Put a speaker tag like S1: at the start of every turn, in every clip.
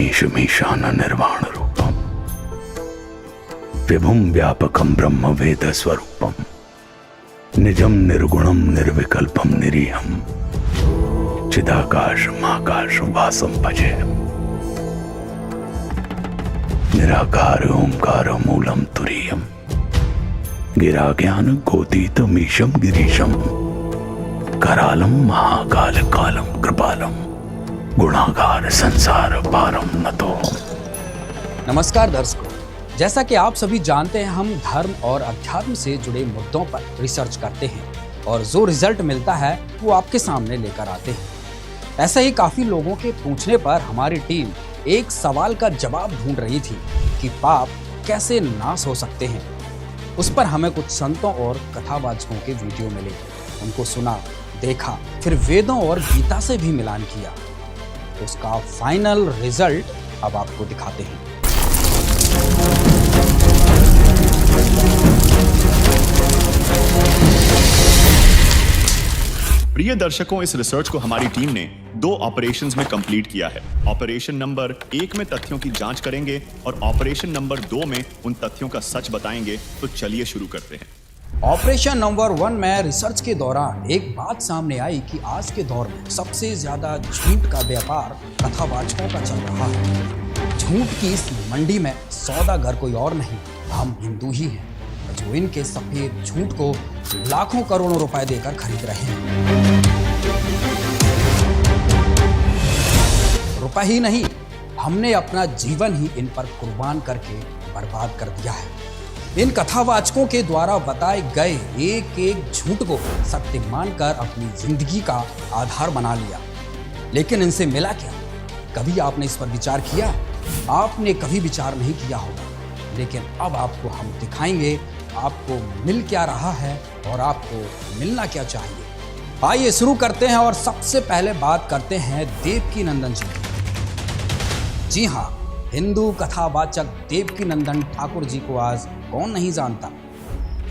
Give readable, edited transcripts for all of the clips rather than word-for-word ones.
S1: ईशमीशान निर्वाण रूपम विभुम व्यापकम ब्रह्म वेद स्वरूपम निजम निर्गुणम निर्विकल्पम निरीहम चिदाकाश माकाश वासम भजे निराकार ओंकार मूलम तुरीयम गिरा ज्ञान गोतीतमीशम गिरीशम करालम महाकाल कालम कृपालम गुणागार संसार पारम नतो।
S2: नमस्कार दर्शकों, जैसा कि आप सभी जानते हैं, हम धर्म और अध्यात्म से जुड़े मुद्दों पर रिसर्च करते हैं और जो रिजल्ट मिलता है वो आपके सामने लेकर आते हैं। ऐसे ही काफी लोगों के पूछने पर हमारी टीम एक सवाल का जवाब ढूंढ रही थी कि पाप कैसे नाश हो सकते हैं। उस पर हमें कुछ संतों और कथावाचकों के वीडियो मिले, उनको सुना, देखा, फिर वेदों और गीता से भी मिलान किया। उसका फाइनल रिजल्ट अब आपको दिखाते हैं।
S3: प्रिय दर्शकों, इस रिसर्च को हमारी टीम ने 2 ऑपरेशंस में कंप्लीट किया है। ऑपरेशन नंबर 1 में तथ्यों की जांच करेंगे और ऑपरेशन नंबर 2 में उन तथ्यों का सच बताएंगे। तो चलिए शुरू करते हैं।
S2: ऑपरेशन नंबर 1 में रिसर्च के दौरान एक बात सामने आई कि आज के दौर में सबसे ज्यादा झूठ का व्यापार कथावाचकों का चल रहा है। झूठ की इस मंडी में सौदागर कोई और नहीं, हम हिंदू ही हैं, जो इनके सफेद झूठ को लाखों करोड़ों रुपए देकर खरीद रहे हैं। रुपए ही नहीं, हमने अपना जीवन ही इन पर कुर्बान करके बर्बाद कर दिया है। इन कथावाचकों के द्वारा बताए गए एक एक झूठ को सत्य मानकर अपनी जिंदगी का आधार बना लिया। लेकिन इनसे मिला क्या? कभी आपने इस पर विचार किया? आपने कभी विचार नहीं किया होगा, लेकिन अब आपको हम दिखाएंगे आपको मिल क्या रहा है और आपको मिलना क्या चाहिए। आइए शुरू करते हैं और सबसे पहले बात करते हैं देवकीनंदन जी। जी हाँ, हिंदू कथावाचक देवकीनंदन ठाकुर जी को आज कौन नहीं जानता।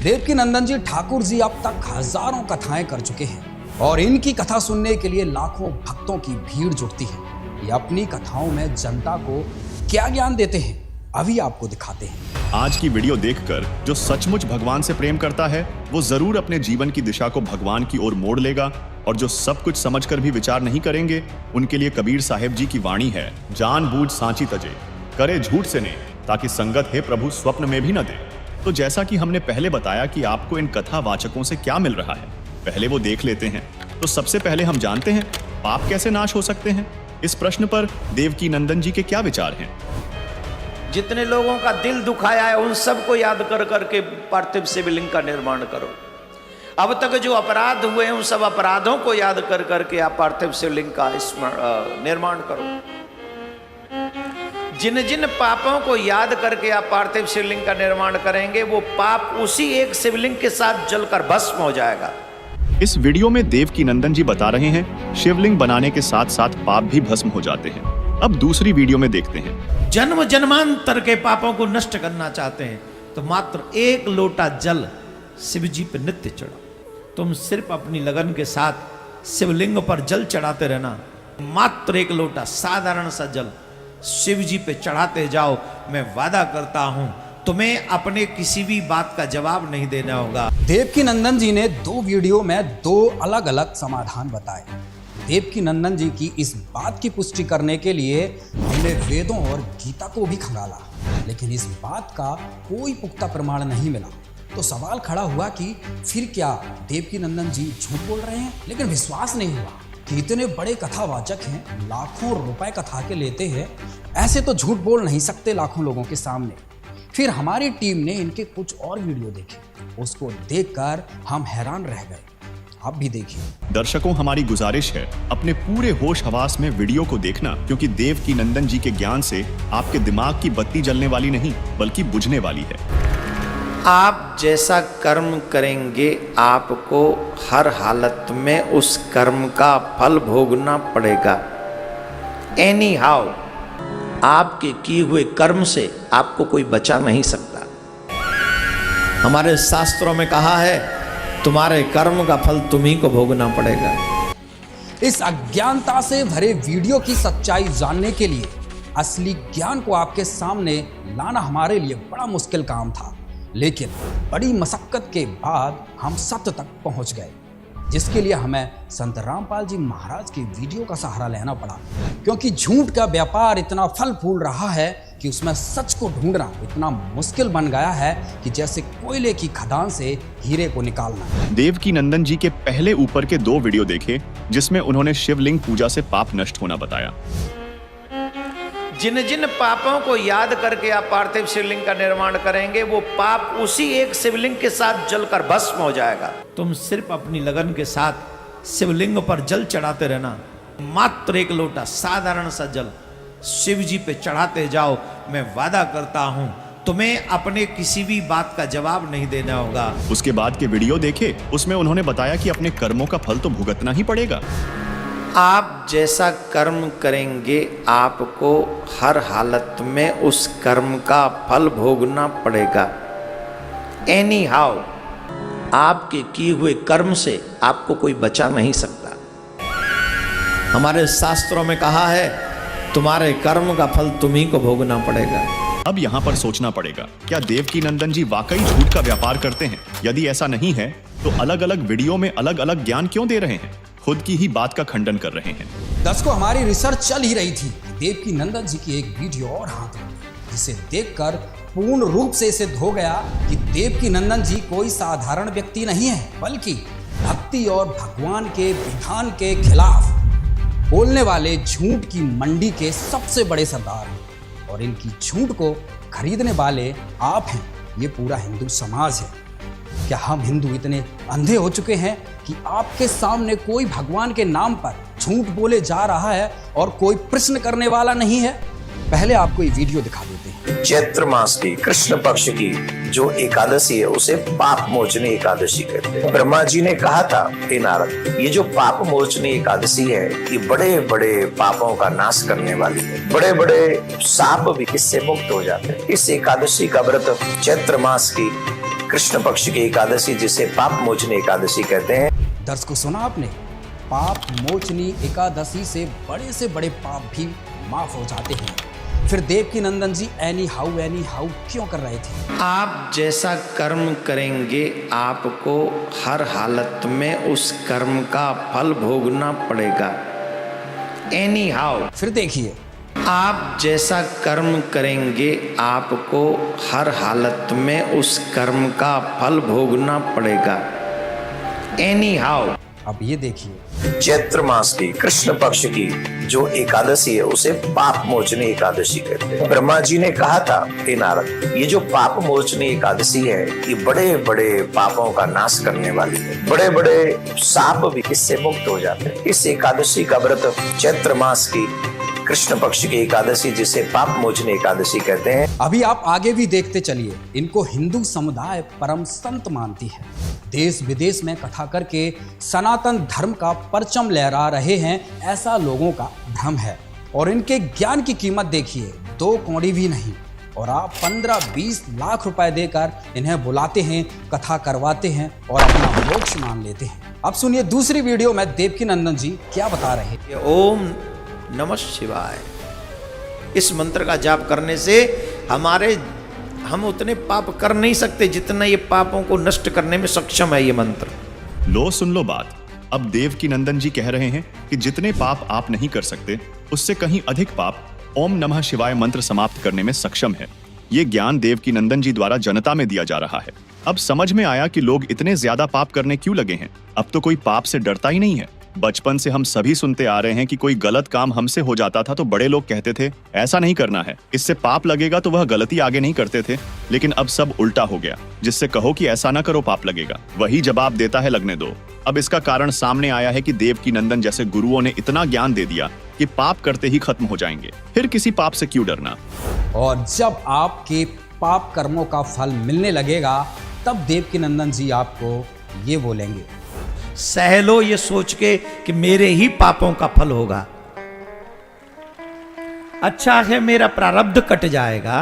S2: देवकीनंदन जी ठाकुर जी अब तक हजारों कथाएं कर चुके हैं और इनकी कथा सुनने के लिए लाखों भक्तों की भीड़ जुटती है। ये अपनी कथाओं में जनता को क्या ज्ञान देते हैं, अभी आपको दिखाते हैं।
S3: आज की वीडियो देखकर जो सचमुच भगवान से प्रेम करता है वो जरूर अपने जीवन की दिशा को भगवान की ओर मोड़ लेगा, और जो सब कुछ समझकर भी विचार नहीं करेंगे उनके लिए कबीर साहेब जी की वाणी है, जानबूझ सांची तजे, करे झूठ से ने, ताकि संगत है प्रभु स्वप्न में भी न दे। तो जैसा कि हमने पहले बताया कि आपको इन कथावाचकों से क्या मिल रहा है, पहले वो देख लेते हैं। तो सबसे पहले हम जानते हैं पाप कैसे नाश हो सकते हैं। इस प्रश्न पर देवकीनंदन जी के क्या विचार हैं?
S4: जितने लोगों का दिल दुखाया है उन सबको याद कर करके पार्थिव शिवलिंग का निर्माण करो। अब तक जो अपराध हुए हैं उन सब अपराधों को याद कर करके आप पार्थिव शिवलिंग का निर्माण करो। जिन जिन पापों को याद करके आप पार्थिव शिवलिंग का निर्माण करेंगे वो पाप उसी एक शिवलिंग के साथ जलकर भस्म हो जाएगा।
S3: इस वीडियो में देवकीनंदन जी बता रहे हैं शिवलिंग बनाने के साथ साथ पाप भी भस्म हो जाते हैं। अब दूसरी वीडियो में देखते हैं।
S4: जन्म जन्मांतर के पापों को नष्ट करना चाहते हैं तो मात्र 1 लोटा जल शिव जी पे नित्य चढ़ाओ। तुम सिर्फ अपनी लगन के साथ शिवलिंग पर जल चढ़ाते रहना। मात्र 1 लोटा साधारण सा जल शिव जी पे चढ़ाते जाओ। मैं वादा करता हूं तुम्हें अपने किसी भी बात का जवाब नहीं देना होगा।
S2: देवकीनंदन जी ने 2 वीडियो में 2 अलग अलग समाधान बताए। देवकीनंदन जी की इस बात की पुष्टि करने के लिए हमने वेदों और गीता को भी खंगाला, लेकिन इस बात का कोई पुख्ता प्रमाण नहीं मिला। तो सवाल खड़ा हुआ कि फिर क्या देवकीनंदन जी झूठ बोल रहे हैं? लेकिन विश्वास नहीं हुआ कि इतने बड़े कथावाचक हैं, लाखों रुपए कथा के लेते हैं, ऐसे तो झूठ बोल नहीं सकते लाखों लोगों के सामने। फिर हमारी टीम ने इनके कुछ और वीडियो देखे, उसको देखकर हम हैरान रह गए। आप भी देखिए।
S3: दर्शकों, हमारी गुजारिश है अपने पूरे होश हवास में वीडियो को देखना, क्योंकि देवकीनंदन जी के ज्ञान से आपके दिमाग की बत्ती जलने वाली नहीं बल्कि बुझने वाली है।
S4: आप जैसा कर्म करेंगे आपको हर हालत में उस कर्म का फल भोगना पड़ेगा। एनी हाउ आपके किए हुए कर्म से आपको कोई बचा नहीं सकता। हमारे शास्त्रों में कहा है तुम्हारे कर्म का फल तुम्ही को भोगना पड़ेगा।
S2: इस अज्ञानता से भरे वीडियो की सच्चाई जानने के लिए असली ज्ञान को आपके सामने लाना हमारे लिए बड़ा मुश्किल काम था, लेकिन बड़ी मशक्कत के बाद हम सत्य तक पहुंच गए, जिसके लिए हमें संत रामपाल जी महाराज की वीडियो का सहारा लेना पड़ा। क्योंकि झूठ का व्यापार इतना फल फूल रहा है कि उसमें सच को ढूंढना इतना मुश्किल बन गया है कि जैसे कोयले की खदान से हीरे को निकालना।
S3: देवकीनंदन जी के पहले ऊपर के 2 वीडियो देखे जिसमें उन्होंने शिवलिंग पूजा से पाप नष्ट होना बताया।
S4: जिन जिन पापों को याद करके आप पार्थिव शिवलिंग का निर्माण करेंगे, वो पाप उसी एक शिवलिंग के साथ जलकर भस्म हो जाएगा। तुम सिर्फ अपनी लगन के साथ शिवलिंग पर जल चढ़ाते रहना। मात्र 1 लोटा साधारण सा जल शिव जी पे चढ़ाते जाओ। मैं वादा करता हूं तुम्हें अपने किसी भी बात का जवाब नहीं देना होगा।
S3: उसके बाद के वीडियो देखे, उसमें उन्होंने बताया कि अपने कर्मों का फल तो भुगतना ही पड़ेगा।
S4: आप जैसा कर्म करेंगे आपको हर हालत में उस कर्म का फल भोगना पड़ेगा। एनी हाउ, आपके किए हुए कर्म से आपको कोई बचा नहीं सकता। हमारे शास्त्रों में कहा है तुम्हारे कर्म का फल तुम्ही को भोगना पड़ेगा।
S3: अब यहाँ पर सोचना पड़ेगा, क्या देवकीनंदन जी वाकई झूठ का व्यापार करते हैं? यदि ऐसा नहीं है तो अलग अलग वीडियो में अलग अलग ज्ञान क्यों दे रहे हैं? खुद की ही बात का खंडन कर रहे हैं।
S2: दर्शकों, हमारी रिसर्च चल ही रही थी कि देवकीनंदन जी की एक वीडियो और हाथ में, जिसे देखकर पूर्ण रूप से सिद्ध हो गया कि देवकीनंदन जी कोई साधारण व्यक्ति नहीं है, बल्कि भक्ति और भगवान के विधान के खिलाफ बोलने वाले झूठ की मंडी के सबसे बड़े सरदार हैं। और इनकी झूठ को खरीदने वाले आप हैं, ये पूरा हिंदू समाज है। क्या हम हिंदू इतने अंधे हो चुके हैं कि आपके सामने कोई भगवान के नाम पर झूठ बोले जा रहा है और कोई प्रश्न करने वाला नहीं है? पहले आपको ये वीडियो दिखा देते हैं।
S5: चैत्र मास की कृष्ण पक्ष की जो एकादशी है उसे पाप मोचनी एकादशी कहते हैं। ब्रह्मा जी ने कहा था, हे नारद, ये जो पाप मोचनी एकादशी है ये बड़े बड़े पापों का नाश करने वाली है। बड़े बड़े साप भी इससे मुक्त हो जाते हैं। इस एकादशी का व्रत चैत्र मास की कृष्ण पक्ष की एकादशी, जिसे पाप मोचनी एकादशी कहते हैं।
S2: दर्शकों, सुना आपने? पाप मोचनी एकादशी से बड़े पाप भी माफ हो जाते हैं। फिर देवकीनंदन जी एनी हाउ क्यों कर रहे थे?
S4: आप जैसा कर्म करेंगे आपको हर हालत में उस कर्म का फल भोगना पड़ेगा। एनी हाउ,
S2: फिर देखिए,
S4: आप जैसा कर्म करेंगे आपको हर हालत में उस कर्म का फल भोगना पड़ेगा। एनी हाउ,
S2: अब ये देखिए,
S5: चैत्र मास की कृष्ण पक्ष की जो एकादशी है उसे पाप मोचनी एकादशी कहते हैं। ब्रह्मा जी ने कहा था, हे नारद, ये जो पाप मोचनी एकादशी है ये बड़े बड़े पापों का नाश करने वाली है। बड़े बड़े साप भी इससे मुक्त हो जाते हैं। इस एकादशी का व्रत चैत्र मास की कृष्ण पक्ष की एकादशी, जिसे पाप मोचनी एकादशी कहते हैं।
S2: अभी आप आगे भी देखते चलिए। इनको हिंदू समुदाय परम संत मानती है। देश विदेश में कथा करके सनातन धर्म का परचम लहरा रहे हैं, ऐसा लोगों का भ्रम है। और इनके ज्ञान की कीमत देखिए, 2 कौड़ी भी नहीं। और आप 15-20 लाख रुपए देकर इन्हें बुलाते हैं, कथा करवाते हैं और अपना मोक्ष मान लेते हैं। अब सुनिए दूसरी वीडियो में देवकीनंदन जी क्या बता रहे हैं।
S4: ओम नमः शिवाय, इस मंत्र का जाप करने से हम उतने पाप कर नहीं सकते जितना ये पापों को नष्ट करने में सक्षम है ये मंत्र।
S3: लो सुन लो बात। अब देवकीनंदन जी कह रहे हैं कि जितने पाप आप नहीं कर सकते उससे कहीं अधिक पाप ओम नमः शिवाय मंत्र समाप्त करने में सक्षम है। ये ज्ञान देवकीनंदन जी द्वारा जनता में दिया जा रहा है। अब समझ में आया कि लोग इतने ज्यादा पाप करने क्यों लगे हैं। अब तो कोई पाप से डरता ही नहीं है। बचपन से हम सभी सुनते आ रहे हैं कि कोई गलत काम हमसे हो जाता था तो बड़े लोग कहते थे ऐसा नहीं करना है, इससे पाप लगेगा, तो वह गलती आगे नहीं करते थे। लेकिन अब सब उल्टा हो गया, जिससे कहो कि ऐसा ना करो पाप लगेगा, वही जवाब देता है लगने दो। अब इसका कारण सामने आया है कि देवकीनंदन जैसे गुरुओं ने इतना ज्ञान दे दिया कि पाप करते ही खत्म हो जाएंगे, फिर किसी पाप से क्यों डरना।
S2: और जब आपके पाप कर्मों का फल मिलने लगेगा तब देवकीनंदन जी आपको ये बोलेंगे,
S4: सह लो ये सोच के कि मेरे ही पापों का फल होगा। अच्छा है मेरा प्रारब्ध कट जाएगा।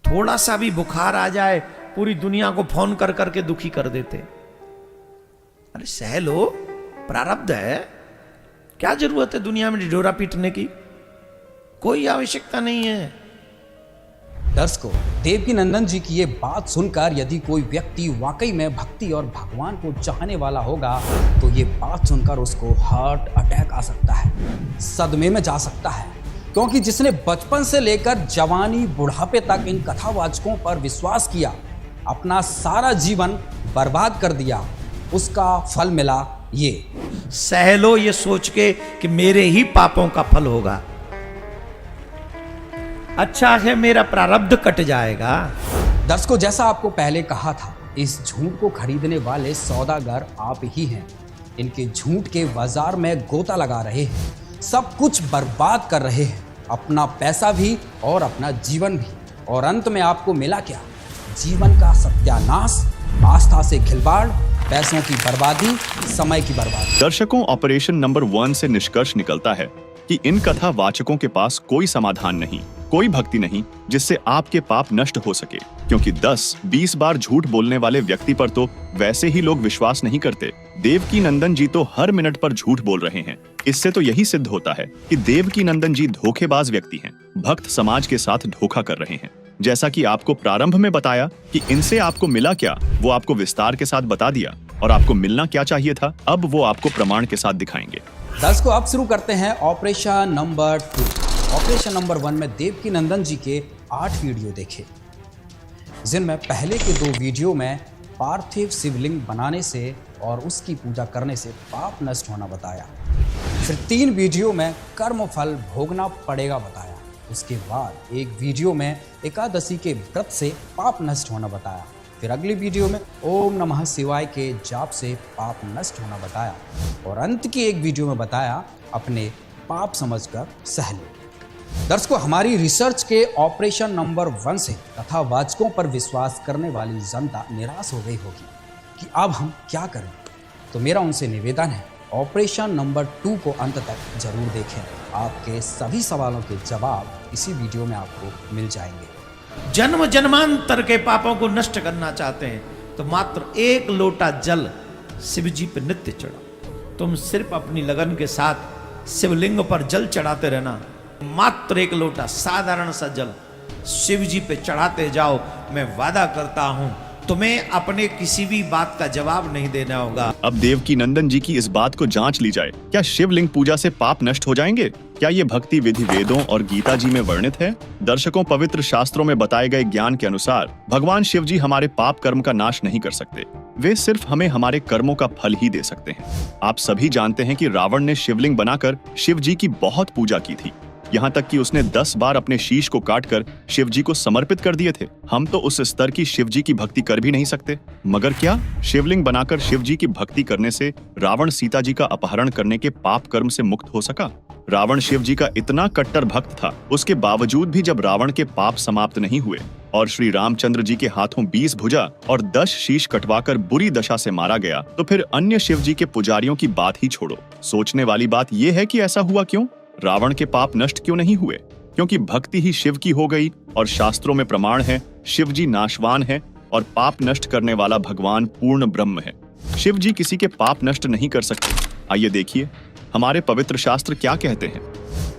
S4: थोड़ा सा भी बुखार आ जाए पूरी दुनिया को फोन कर करके दुखी कर देते। अरे सह लो, प्रारब्ध है, क्या जरूरत है दुनिया में ढिढोरा पीटने की? कोई आवश्यकता नहीं है।
S2: दर्शकों, देवकीनंदन जी की ये बात सुनकर यदि कोई व्यक्ति वाकई में भक्ति और भगवान को चाहने वाला होगा तो ये बात सुनकर उसको हार्ट अटैक आ सकता है, सदमे में जा सकता है। क्योंकि जिसने बचपन से लेकर जवानी बुढ़ापे तक इन कथावाचकों पर विश्वास किया, अपना सारा जीवन बर्बाद कर दिया, उसका फल मिला ये।
S4: सह लो ये सोच के कि मेरे ही पापों का फल होगा। अच्छा है मेरा प्रारब्ध कट जाएगा।
S2: दर्शकों, जैसा आपको पहले कहा था, इस झूठ को खरीदने वाले सौदागर आप ही हैं। इनके झूठ के बाजार में गोता लगा रहे हैं, सब कुछ बर्बाद कर रहे हैं, अपना पैसा भी और अपना जीवन भी। और अंत में आपको मिला क्या? जीवन का सत्यानाश, आस्था से खिलवाड़, पैसों की बर्बादी, समय की बर्बादी।
S3: दर्शकों, ऑपरेशन नंबर 1 से निष्कर्ष निकलता है कि इन कथा वाचकों के पास कोई समाधान नहीं, कोई भक्ति नहीं जिससे आपके पाप नष्ट हो सके। क्योंकि 10-20 बार झूठ बोलने वाले व्यक्ति पर तो वैसे ही लोग विश्वास नहीं करते। देवकीनंदन जी तो हर मिनट पर झूठ बोल रहे हैं। इससे तो यही सिद्ध होता है कि देवकीनंदन जी धोखेबाज व्यक्ति हैं, भक्त समाज के साथ धोखा कर रहे हैं। जैसा कि आपको प्रारंभ में बताया कि इनसे आपको मिला क्या, वो आपको विस्तार के साथ बता दिया, और आपको मिलना क्या चाहिए था, अब वो आपको प्रमाण के साथ दिखाएंगे।
S2: दर्शकों, अब शुरू करते हैं ऑपरेशन नंबर 2। ऑपरेशन नंबर 1 में देवकीनंदन जी के 8 वीडियो देखे, जिनमें पहले के 2 वीडियो में पार्थिव शिवलिंग बनाने से और उसकी पूजा करने से पाप नष्ट होना बताया। फिर 3 वीडियो में कर्म फल भोगना पड़ेगा बताया। उसके बाद एक वीडियो में एकादशी के व्रत से पाप नष्ट होना बताया। फिर अगली वीडियो में ओम नमः शिवाय के जाप से पाप नष्ट होना बताया। और अंत की एक वीडियो में बताया अपने पाप समझकर सह लो। दर्शकों, हमारी रिसर्च के ऑपरेशन नंबर 1 से कथावाचकों पर विश्वास करने वाली जनता निराश हो गई होगी कि अब हम क्या करें। तो मेरा उनसे निवेदन है, ऑपरेशन नंबर 2 को अंत तक जरूर देखें। आपके सभी सवालों के जवाब इसी वीडियो में आपको मिल जाएंगे।
S4: जन्म जन्मांतर के पापों को नष्ट करना चाहते हैं तो मात्र 1 लोटा जल शिव जी पे नित्य चढ़ाओ। तुम सिर्फ अपनी लगन के साथ शिवलिंग पर जल चढ़ाते रहना। मात्र 1 लोटा साधारण सा जल शिव जी पे चढ़ाते जाओ। मैं वादा करता हूं तुम्हें अपने किसी भी बात का जवाब नहीं देना होगा।
S3: अब देवकीनंदन जी की इस बात को जांच ली जाए। क्या शिवलिंग पूजा से पाप नष्ट हो जाएंगे? क्या ये भक्ति विधि वेदों और गीता जी में वर्णित है? दर्शकों, पवित्र शास्त्रों में बताए गए ज्ञान के अनुसार भगवान शिव जी हमारे पाप कर्म का नाश नहीं कर सकते। वे सिर्फ हमें हमारे कर्मों का फल ही दे सकते हैं। आप सभी जानते हैं कि रावण ने शिवलिंग बनाकर शिव जी की बहुत पूजा की थी। यहाँ तक कि उसने 10 बार अपने शीश को काटकर शिव जी को समर्पित कर दिए थे। हम तो उस स्तर की शिव जी की भक्ति कर भी नहीं सकते, मगर क्या शिवलिंग बनाकर शिव जी की भक्ति करने से रावण सीता जी का अपहरण करने के पाप कर्म से मुक्त हो सका? रावण शिव जी का इतना कट्टर भक्त था, उसके बावजूद भी जब रावण के पाप समाप्त नहीं हुए और श्री रामचंद्र जी के हाथों 20 भुजा और 10 शीश कटवाकर बुरी दशा से मारा गया, तो फिर अन्य शिव जी के पुजारियों की बात ही छोड़ो। सोचने वाली बात यह है कि ऐसा हुआ क्यों? रावण के पाप नष्ट क्यों नहीं हुए? क्योंकि भक्ति ही शिव की हो गई और शास्त्रों में प्रमाण है शिव जी नाशवान है और पाप नष्ट करने वाला भगवान पूर्ण ब्रह्म है। शिव जी किसी के पाप नष्ट नहीं कर सकते। आइए देखिए हमारे पवित्र शास्त्र क्या कहते हैं।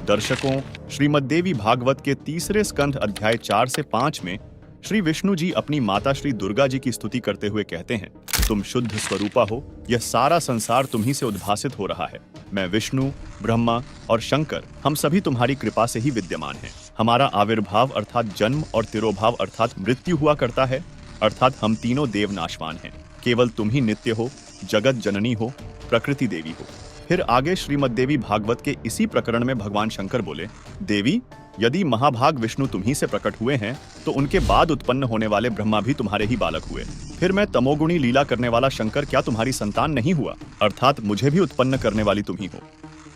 S3: दर्शकों, श्रीमद् देवी भागवत के 3 स्कंध अध्याय 4 से 5 में श्री विष्णु जी अपनी माता श्री दुर्गा जी की स्तुति करते हुए कहते हैं, तुम शुद्ध स्वरूपा हो, यह सारा संसार तुम्ही से उद्भासित हो रहा है। मैं विष्णु, ब्रह्मा और शंकर, हम सभी तुम्हारी कृपा से ही विद्यमान हैं। हमारा आविर्भाव अर्थात जन्म और तिरोभाव अर्थात मृत्यु हुआ करता है, अर्थात हम तीनों देव नाशवान हैं। केवल तुम ही नित्य हो, जगत जननी हो, प्रकृति देवी हो। फिर आगे श्रीमद् देवी भागवत के इसी प्रकरण में भगवान शंकर बोले, देवी, यदि महाभाग विष्णु तुम्ही से प्रकट हुए हैं तो उनके बाद उत्पन्न होने वाले ब्रह्मा भी तुम्हारे ही बालक हुए। फिर मैं तमोगुणी लीला करने वाला शंकर क्या तुम्हारी संतान नहीं हुआ? अर्थात मुझे भी उत्पन्न करने वाली तुम ही हो।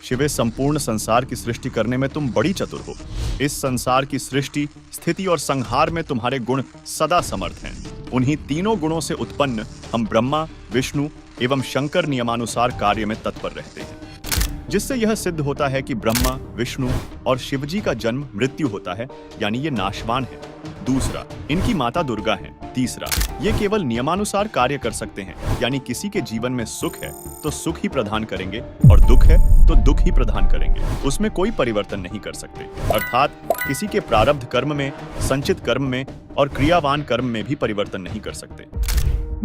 S3: शिवे, संपूर्ण संसार की सृष्टि करने में तुम बड़ी चतुर हो। इस संसार की सृष्टि, स्थिति और संहार में तुम्हारे गुण सदा समर्थ हैं। उन्हीं तीनों गुणों से उत्पन्न हम ब्रह्मा, विष्णु एवं शंकर नियमानुसार कार्य में तत्पर रहते हैं, जिससे यह सिद्ध होता है कि ब्रह्मा, विष्णु और शिवजी का जन्म मृत्यु होता है, यानी ये नाशवान है। दूसरा, इनकी माता दुर्गा हैं। तीसरा, ये केवल नियमानुसार कार्य कर सकते हैं, यानी किसी के जीवन में सुख है तो सुख ही प्रदान करेंगे और दुख है तो दुख ही प्रदान करेंगे, उसमें कोई परिवर्तन नहीं कर सकते। अर्थात किसी के प्रारब्ध कर्म में, संचित कर्म में और क्रियावान कर्म में भी परिवर्तन नहीं कर सकते।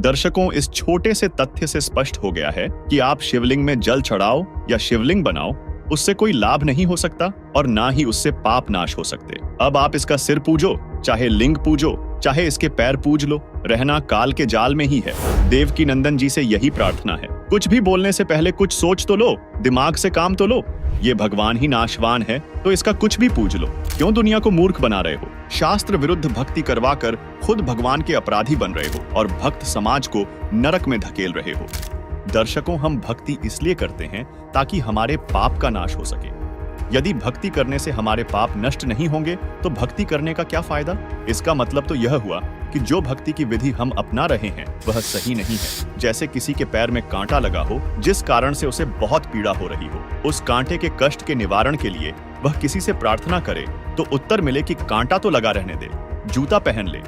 S3: दर्शकों, इस छोटे से तथ्य से स्पष्ट हो गया है कि आप शिवलिंग में जल चढ़ाओ या शिवलिंग बनाओ, उससे कोई लाभ नहीं हो सकता और ना ही उससे पाप नाश हो सकते। अब आप इसका सिर पूजो, चाहे लिंग पूजो, चाहे इसके पैर पूज लो, रहना काल के जाल में ही है। देवकी नंदन जी से यही प्रार्थना है। कुछ भी बोलने से पहले कुछ सोच तो लो, दिमाग से काम तो लो। ये भगवान ही नाशवान है तो इसका कुछ भी पूज लो। क्यों दुनिया को मूर्ख बना रहे हो? शास्त्र विरुद्ध भक्ति करवाकर खुद भगवान के अपराधी बन रहे हो और भक्त समाज को नरक में धकेल रहे हो। दर्शकों, हम भक्ति इसलिए करते हैं ताकि हमारे पाप का नाश हो सके। यदि भक्ति करने से हमारे पाप नष्ट नहीं होंगे तो भक्ति करने का क्या फायदा? इसका मतलब तो यह हुआ कि जो भक्ति की विधि हम अपना रहे हैं वह सही नहीं है। जैसे किसी के पैर में कांटा लगा हो जिस कारण से उसे बहुत पीड़ा हो रही हो, उस कांटे के कष्ट के निवारण के लिए वह किसी से प्रार्थना करे तो उत्तर मिले कि कांटा तो लगा रहने दे, जूता पहन ले,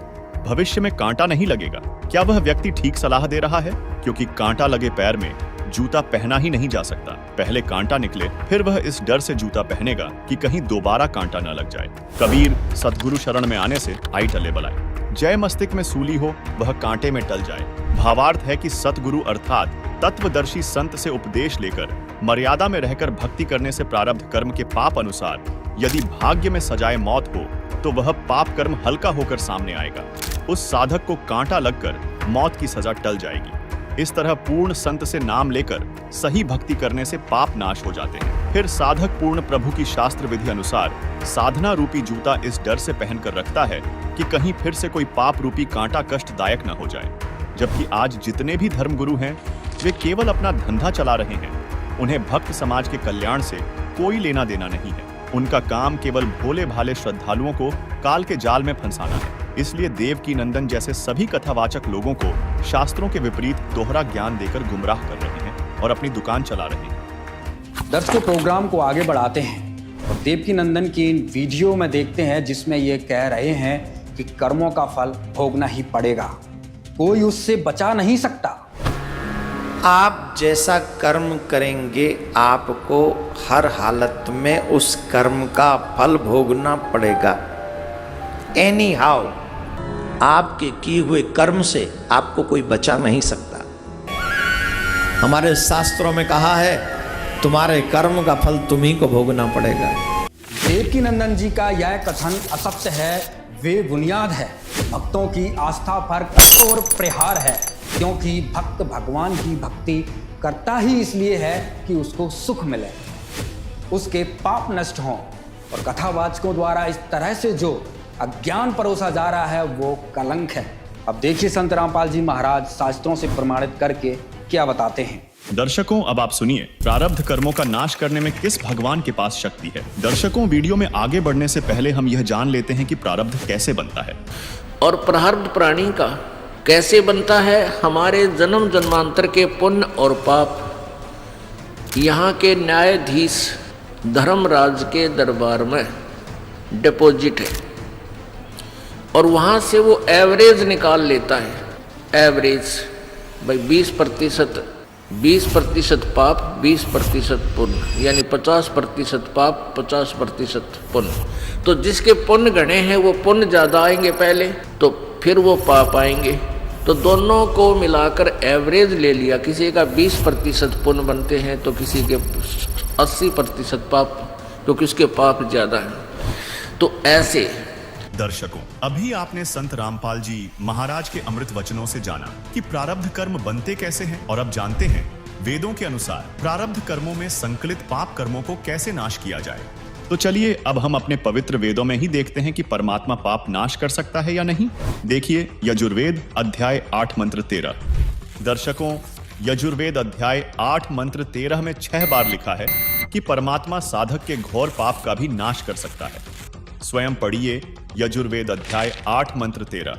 S3: भविष्य में कांटा नहीं लगेगा। क्या वह व्यक्ति ठीक सलाह दे रहा है? क्योंकि कांटा लगे पैर में जूता पहना ही नहीं जा सकता। पहले कांटा निकले, फिर वह इस डर से जूता पहनेगा कि कहीं दोबारा कांटा न लग जाए। कबीर, सतगुरु शरण में आने से आई टले बलाए। जय मस्तिष्क में सूली हो, वह कांटे में टल जाए। भावार्थ है कि सतगुरु अर्थात तत्वदर्शी संत से उपदेश लेकर मर्यादा में रहकर भक्ति करने से प्रारब्ध कर्म के पाप अनुसार यदि भाग्य में सजाए मौत हो तो वह पाप कर्म हल्का होकर सामने आएगा। उस साधक को कांटा लगकर मौत की सजा टल जाएगी। इस तरह पूर्ण संत से नाम लेकर सही भक्ति करने से पाप नाश हो जाते हैं। फिर साधक पूर्ण प्रभु की शास्त्र विधि अनुसार साधना रूपी जूता इस डर से पहनकर रखता है कि कहीं फिर से कोई पाप रूपी कांटा कष्टदायक न हो जाए। जबकि आज जितने भी धर्मगुरु हैं वे केवल अपना धंधा चला रहे हैं। उन्हें भक्त समाज के कल्याण से कोई लेना देना नहीं है। उनका काम केवल भोले भाले श्रद्धालुओं को काल के जाल में फंसाना है। इसलिए देवकी नंदन जैसे सभी कथावाचक लोगों को शास्त्रों के विपरीत दोहरा ज्ञान देकर गुमराह कर रहे हैं और अपनी दुकान चला रहे हैं।
S2: दर्शकों, प्रोग्राम को आगे बढ़ाते हैं और देवकी नंदन की इन वीडियो में देखते हैं जिसमें ये कह रहे हैं कि कर्मों का फल भोगना ही पड़ेगा, कोई उससे बचा नहीं सकता।
S4: आप जैसा कर्म करेंगे आपको हर हालत में उस कर्म का फल भोगना पड़ेगा। एनी हाउ, आपके किए हुए कर्म से आपको कोई बचा नहीं सकता। हमारे शास्त्रों में कहा है तुम्हारे कर्म का फल तुम्ही को भोगना पड़ेगा।
S2: देवकी नंदन जी का यह कथन असत्य है, वे बुनियाद है। भक्तों की आस्था पर कठोर प्रहार है, क्योंकि भक्त भगवान की भक्ति करता ही इसलिए है कि उसको सुख मिले, उसके पाप नष्ट हों। और कथावाचकों द्वारा इस तरह से जो अज्ञान परोसा जा रहा है वो कलंक है। अब देखिए संत रामपाल जी महाराज शास्त्रों से प्रमाणित करके क्या बताते हैं।
S3: दर्शकों, अब आप सुनिए प्रारब्ध कर्मों का नाश करने में किस भगवान के पास शक्ति है। दर्शकों, वीडियो में आगे बढ़ने से पहले हम यह जान लेते हैं कि प्रारब्ध कैसे बनता है
S6: और प्रारब्ध प्राणी का कैसे बनता है। हमारे जन्म जन्मांतर के पुण्य और पाप यहाँ के न्यायाधीश धर्मराज के दरबार में डिपॉजिट है और वहाँ से वो एवरेज निकाल लेता है। एवरेज भाई 20% पाप 20% पुण्य, यानी 50% पाप 50% पुण्य। तो जिसके पुण्य गणे हैं वो पुण्य ज़्यादा आएंगे पहले, तो फिर वो पाप आएंगे। तो दोनों को मिलाकर एवरेज ले लिया। किसी का 20% पुण्य बनते हैं तो किसी के 80% पाप, क्योंकि उसके पाप ज़्यादा हैं। तो ऐसे
S3: दर्शकों, अभी आपने संत रामपाल जी महाराज के अमृत वचनों से जाना कि प्रारब्ध कर्म बनते कैसे हैं, और अब जानते हैं वेदों के अनुसार प्रारब्ध कर्मों में संकलित पाप कर्मों को कैसे नाश किया जाए। तो चलिए अब हम अपने पवित्र वेदों में ही देखते हैं कि परमात्मा पाप नाश कर सकता है या नहीं। देखिए यजुर्वेद अध्याय 8 मंत्र 13। दर्शकों, यजुर्वेद अध्याय 8 मंत्र 13 में 6 बार लिखा है कि परमात्मा साधक के घोर पाप का भी नाश कर सकता है। स्वयं पढ़िए यजुर्वेद अध्याय 8 मंत्र 13,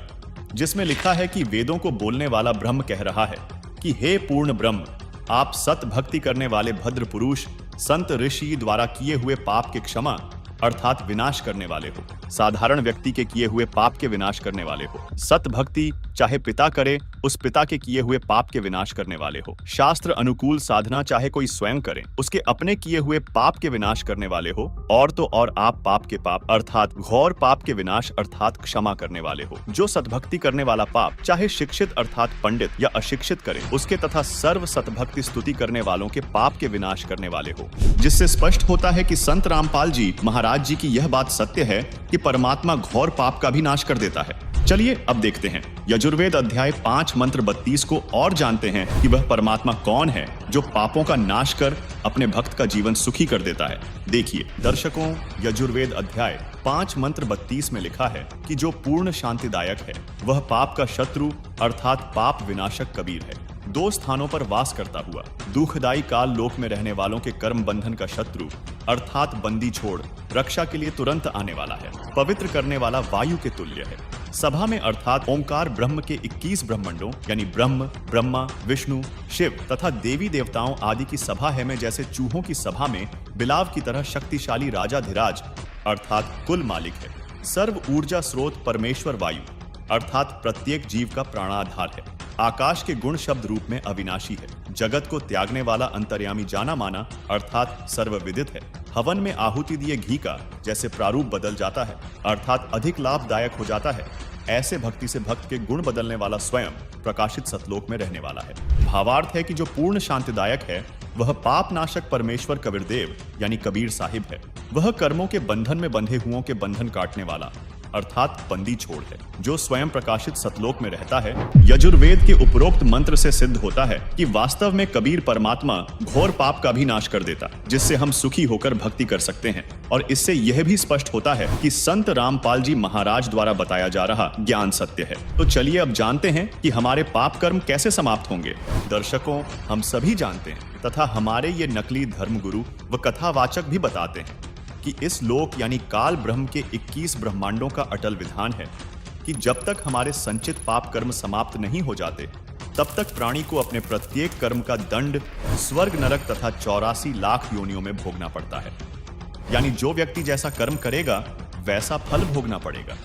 S3: जिसमें लिखा है कि वेदों को बोलने वाला ब्रह्म कह रहा है कि हे पूर्ण ब्रह्म, आप सत भक्ति करने वाले भद्र पुरुष संत ऋषि द्वारा किए हुए पाप के क्षमा अर्थात विनाश करने वाले हो। साधारण व्यक्ति के किए हुए पाप के विनाश करने वाले हो। सत भक्ति चाहे पिता करे, उस पिता के किए हुए पाप के विनाश करने वाले हो। शास्त्र अनुकूल साधना चाहे कोई स्वयं करे, उसके अपने किए हुए पाप के विनाश करने वाले हो। और तो और आप पाप के पाप अर्थात घोर पाप के विनाश अर्थात क्षमा करने वाले हो। जो सतभक्ति करने वाला पाप चाहे शिक्षित अर्थात पंडित या अशिक्षित करे, उसके तथा सर्व सतभक्ति स्तुति करने वालों के पाप के विनाश करने वाले हो। जिससे स्पष्ट होता है कि संत रामपाल जी महाराज जी की यह बात सत्य है कि परमात्मा घोर पाप का भी नाश कर देता है। चलिए अब देखते हैं यजुर्वेद अध्याय 5 मंत्र 32 को और जानते हैं कि वह परमात्मा कौन है जो पापों का नाश कर अपने भक्त का जीवन सुखी कर देता है। देखिए दर्शकों, यजुर्वेद अध्याय 5 मंत्र 32 में लिखा है कि जो पूर्ण शांतिदायक है वह पाप का शत्रु अर्थात पाप विनाशक कबीर है। 2 स्थानों पर वास करता हुआ दुखदायी काल लोक में रहने वालों के कर्म बंधन का शत्रु अर्थात बंदी छोड़ रक्षा के लिए तुरंत आने वाला है। पवित्र करने वाला वायु के तुल्य है। सभा में अर्थात ओंकार ब्रह्म के 21 ब्रह्मंडों यानी ब्रह्म, ब्रह्मा, विष्णु, शिव तथा देवी देवताओं आदि की सभा है में जैसे चूहों की सभा में बिलाव की तरह शक्तिशाली राजाधिराज अर्थात कुल मालिक है। सर्व ऊर्जा स्रोत परमेश्वर वायु अर्थात प्रत्येक जीव का प्राणाधार है। आकाश के गुण शब्द रूप में अविनाशी है। जगत को त्यागने वाला अंतर्यामी जाना माना अर्थात सर्वविदित है। हवन में आहुति दिए घी का जैसे प्रारूप बदल जाता है अर्थात अधिक लाभदायक हो जाता है, ऐसे भक्ति से भक्त के गुण बदलने वाला स्वयं प्रकाशित सतलोक में रहने वाला है। भावार्थ है कि जो पूर्ण शांतिदायक है वह पाप नाशक परमेश्वर कबीरदेव यानी कबीर साहिब है। वह कर्मों के बंधन में बंधे हुओं के बंधन काटने वाला अर्थात बंदी छोड़ है, जो स्वयं प्रकाशित सतलोक में रहता है। यजुर्वेद के उपरोक्त मंत्र से सिद्ध होता है कि वास्तव में कबीर परमात्मा घोर पाप का भी नाश कर देता, जिससे हम सुखी होकर भक्ति कर सकते हैं। और इससे यह भी स्पष्ट होता है कि संत रामपाल जी महाराज द्वारा बताया जा रहा ज्ञान सत्य है। तो चलिए अब जानते हैं कि हमारे पाप कर्म कैसे समाप्त होंगे। दर्शकों, हम सभी जानते हैं तथा हमारे ये नकली धर्मगुरु व कथावाचक भी बताते हैं कि इस लोक यानी काल ब्रह्म के 21 ब्रह्मांडों का अटल विधान है कि जब तक हमारे संचित पाप कर्म समाप्त नहीं हो जाते तब तक प्राणी को अपने प्रत्येक कर्म का दंड स्वर्ग नरक तथा 84 लाख योनियों में भोगना पड़ता है। यानी जो व्यक्ति जैसा कर्म करेगा वैसा फल भोगना पड़ेगा।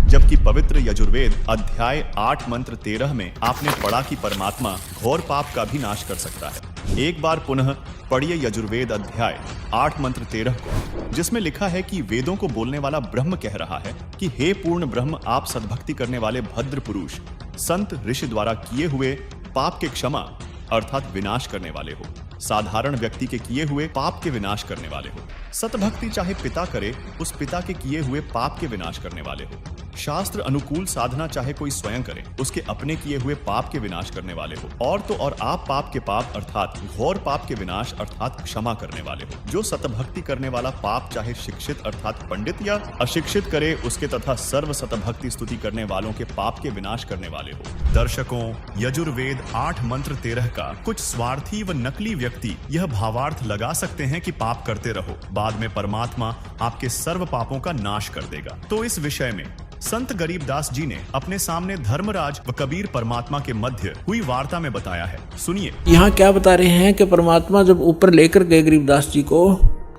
S3: जबकि पवित्र यजुर्वेद अध्याय 8 मंत्र 13 में आपने पढ़ा कि परमात्मा घोर पाप का भी नाश कर सकता है। एक बार पुनः पढ़िए यजुर्वेद अध्याय 8 मंत्र 13 को, जिसमें लिखा है कि वेदों को बोलने वाला ब्रह्म कह रहा है कि हे पूर्ण ब्रह्म, आप सद्भक्ति करने वाले भद्र पुरुष संत ऋषि द्वारा किए हुए पाप के क्षमा अर्थात विनाश करने वाले हो। साधारण व्यक्ति के किए हुए पाप के विनाश करने वाले हो। सतभक्ति चाहे पिता करे, उस पिता के किए हुए पाप के विनाश करने वाले हो। शास्त्र अनुकूल साधना चाहे कोई स्वयं करे, उसके अपने किए हुए पाप के विनाश करने वाले हो। और तो और आप पाप के पाप अर्थात घोर पाप के विनाश अर्थात क्षमा करने वाले हो। जो सतभक्ति करने वाला पाप चाहे शिक्षित अर्थात पंडित या अशिक्षित करे, उसके तथा सर्व सतभक्ति स्तुति करने वालों के पाप के विनाश करने वाले हो। दर्शकों, यजुर्वेद 8 मंत्र 13 का कुछ स्वार्थी व नकली व्यक्ति यह भावार्थ लगा सकते हैं कि पाप करते रहो, बाद में परमात्मा आपके सर्व पापों का नाश कर देगा। तो इस विषय में संत गरीबदास जी ने अपने सामने धर्मराज व कबीर परमात्मा के मध्य हुई वार्ता में बताया है। सुनिए।
S6: यहाँ क्या बता रहे हैं कि परमात्मा जब ऊपर लेकर गए गरीबदास जी को,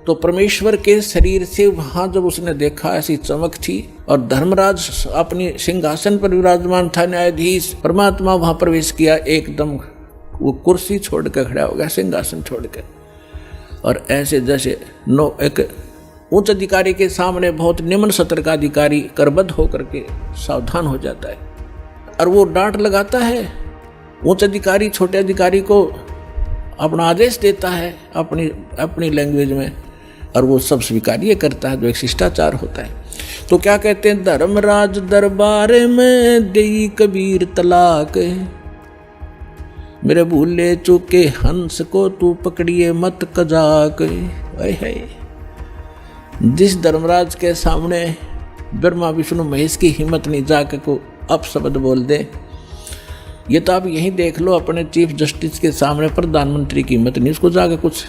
S6: तो परमेश्वर के शरीर से वहां जब उसने देखा ऐसी चमक थी और धर्मराज अपनी सिंहासन पर विराजमान था, न्यायाधीश, परमात्मा वहां प्रवेश किया, एकदम वो कुर्सी छोड़ कर खड़ा हो गया, सिंहासन छोड़ कर, और ऐसे जैसे एक उच्च अधिकारी के सामने बहुत निम्न सत्र का अधिकारी करबद्ध होकर के सावधान हो जाता है और वो डांट लगाता है। उच्च अधिकारी छोटे अधिकारी को अपना आदेश देता है अपनी लैंग्वेज में, और वो सब स्वीकार्य करता है, जो एक शिष्टाचार होता है। तो क्या कहते हैं, धर्मराज दरबार में देई कबीर तलाक, मेरे भूले चूके हंस को तू पकड़िए मत कजाक। है जिस धर्मराज के सामने ब्रह्मा विष्णु महेश की हिम्मत नहीं जाके को अपशब्द बोल दे, ये तो आप यहीं देख लो, अपने चीफ जस्टिस के सामने प्रधानमंत्री की हिम्मत नहीं, उसको जाके कुछ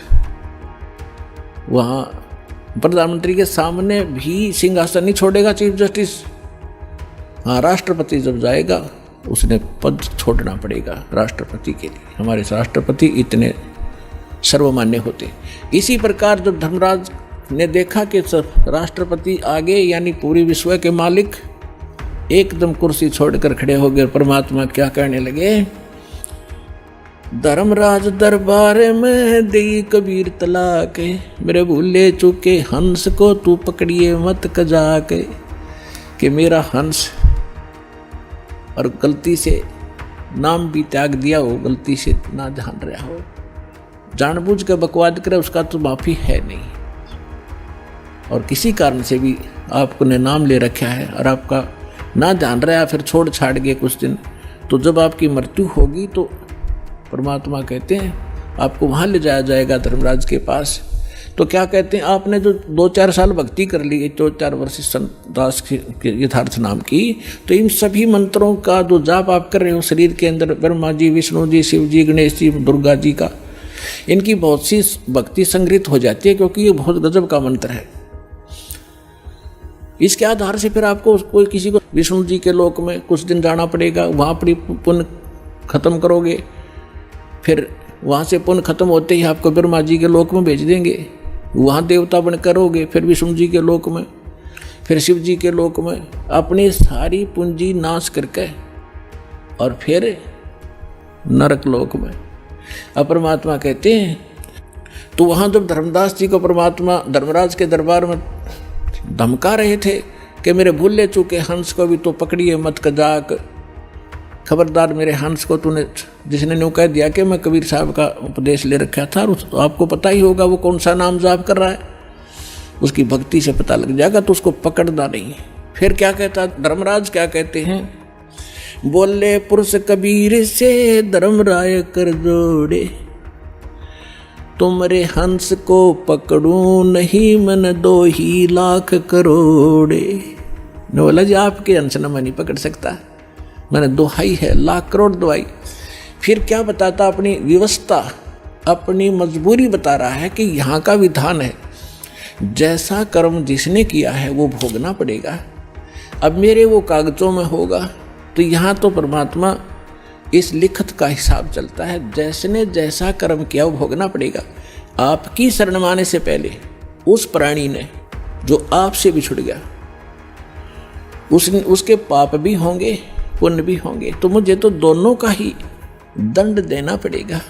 S6: वहाँ प्रधानमंत्री के सामने भी सिंहासन नहीं छोड़ेगा चीफ जस्टिस। हाँ, राष्ट्रपति जब जाएगा उसने पद छोड़ना पड़ेगा राष्ट्रपति के लिए। हमारे राष्ट्रपति इतने सर्वमान्य होते। इसी प्रकार जब धर्मराज ने देखा कि राष्ट्रपति आगे यानी पूरी विश्व के मालिक एकदम कुर्सी छोड़कर खड़े हो गए। परमात्मा क्या कहने लगे, धर्मराज दरबार में देई कबीर तलाक, मेरे भूले चूके हंस को तू पकड़िए मत कजाक। कि मेरा हंस और गलती से नाम भी त्याग दिया हो, गलती से ना जान रहा हो, जानबूझ कर बकवाद करे, उसका तो माफी है नहीं। और किसी कारण से भी आपने नाम ले रखा है और आपका ना जान रहा, फिर छोड़ छाड़ गए कुछ दिन, तो जब आपकी मृत्यु होगी तो परमात्मा कहते हैं आपको वहाँ ले जाया जाएगा धर्मराज के पास। तो क्या कहते हैं, आपने जो 2-4 साल भक्ति कर ली, 2-4 वर्ष संत दास के यथार्थ नाम की, तो इन सभी मंत्रों का जो जाप आप कर रहे हो शरीर के अंदर, ब्रह्मा जी, विष्णु जी, शिव जी, गणेश जी, दुर्गा जी का, इनकी बहुत सी भक्ति संग्रहित हो जाती है, क्योंकि ये बहुत गजब का मंत्र है। इसके आधार से फिर आपको कोई किसी को विष्णु जी के लोक में कुछ दिन जाना पड़ेगा, वहाँ पर पुण्य खत्म करोगे, फिर वहाँ से पुण्य खत्म होते ही आपको ब्रह्मा जी के लोक में भेज देंगे, वहाँ देवता बन करोगे, फिर विष्णु जी के लोक में, फिर शिव जी के लोक में, अपनी सारी पूंजी नाश करके और फिर नरक लोक में। अब परमात्मा कहते हैं, तो वहाँ जब धर्मदास जी को परमात्मा धर्मराज के दरबार में धमका रहे थे कि मेरे भूले चूके हंस को भी तो पकड़िए मत कजाक, खबरदार मेरे हंस को तूने, जिसने न्यू कह दिया कि मैं कबीर साहब का उपदेश ले रखा था, तो आपको पता ही होगा वो कौन सा नाम जाप कर रहा है, उसकी भक्ति से पता लग जाएगा, तो उसको पकड़ना नहीं। फिर क्या कहता धर्मराज, क्या कहते हैं, बोले पुरुष कबीर से धर्मराय कर जोड़े, तुमरे हंस को पकड़ूं नहीं मन 2 लाख करोड़े। ने बोला जी आपके हंस न मैं नहीं पकड़ सकता, मैंने दोहाई है, लाख करोड़ दवाई। फिर क्या बताता, अपनी व्यवस्था, अपनी मजबूरी बता रहा है कि यहाँ का विधान है, जैसा कर्म जिसने किया है वो भोगना पड़ेगा। अब मेरे वो कागजों में होगा, तो यहाँ तो परमात्मा इस लिखत का हिसाब चलता है, जिसने जैसा कर्म किया वो भोगना पड़ेगा। आपकी शरण माने से पहले उस प्राणी ने जो आपसे बिछुड़ गया, उसके पाप भी होंगे, पुण्य भी होंगे, तो मुझे तो दोनों का ही दंड देना पड़ेगा।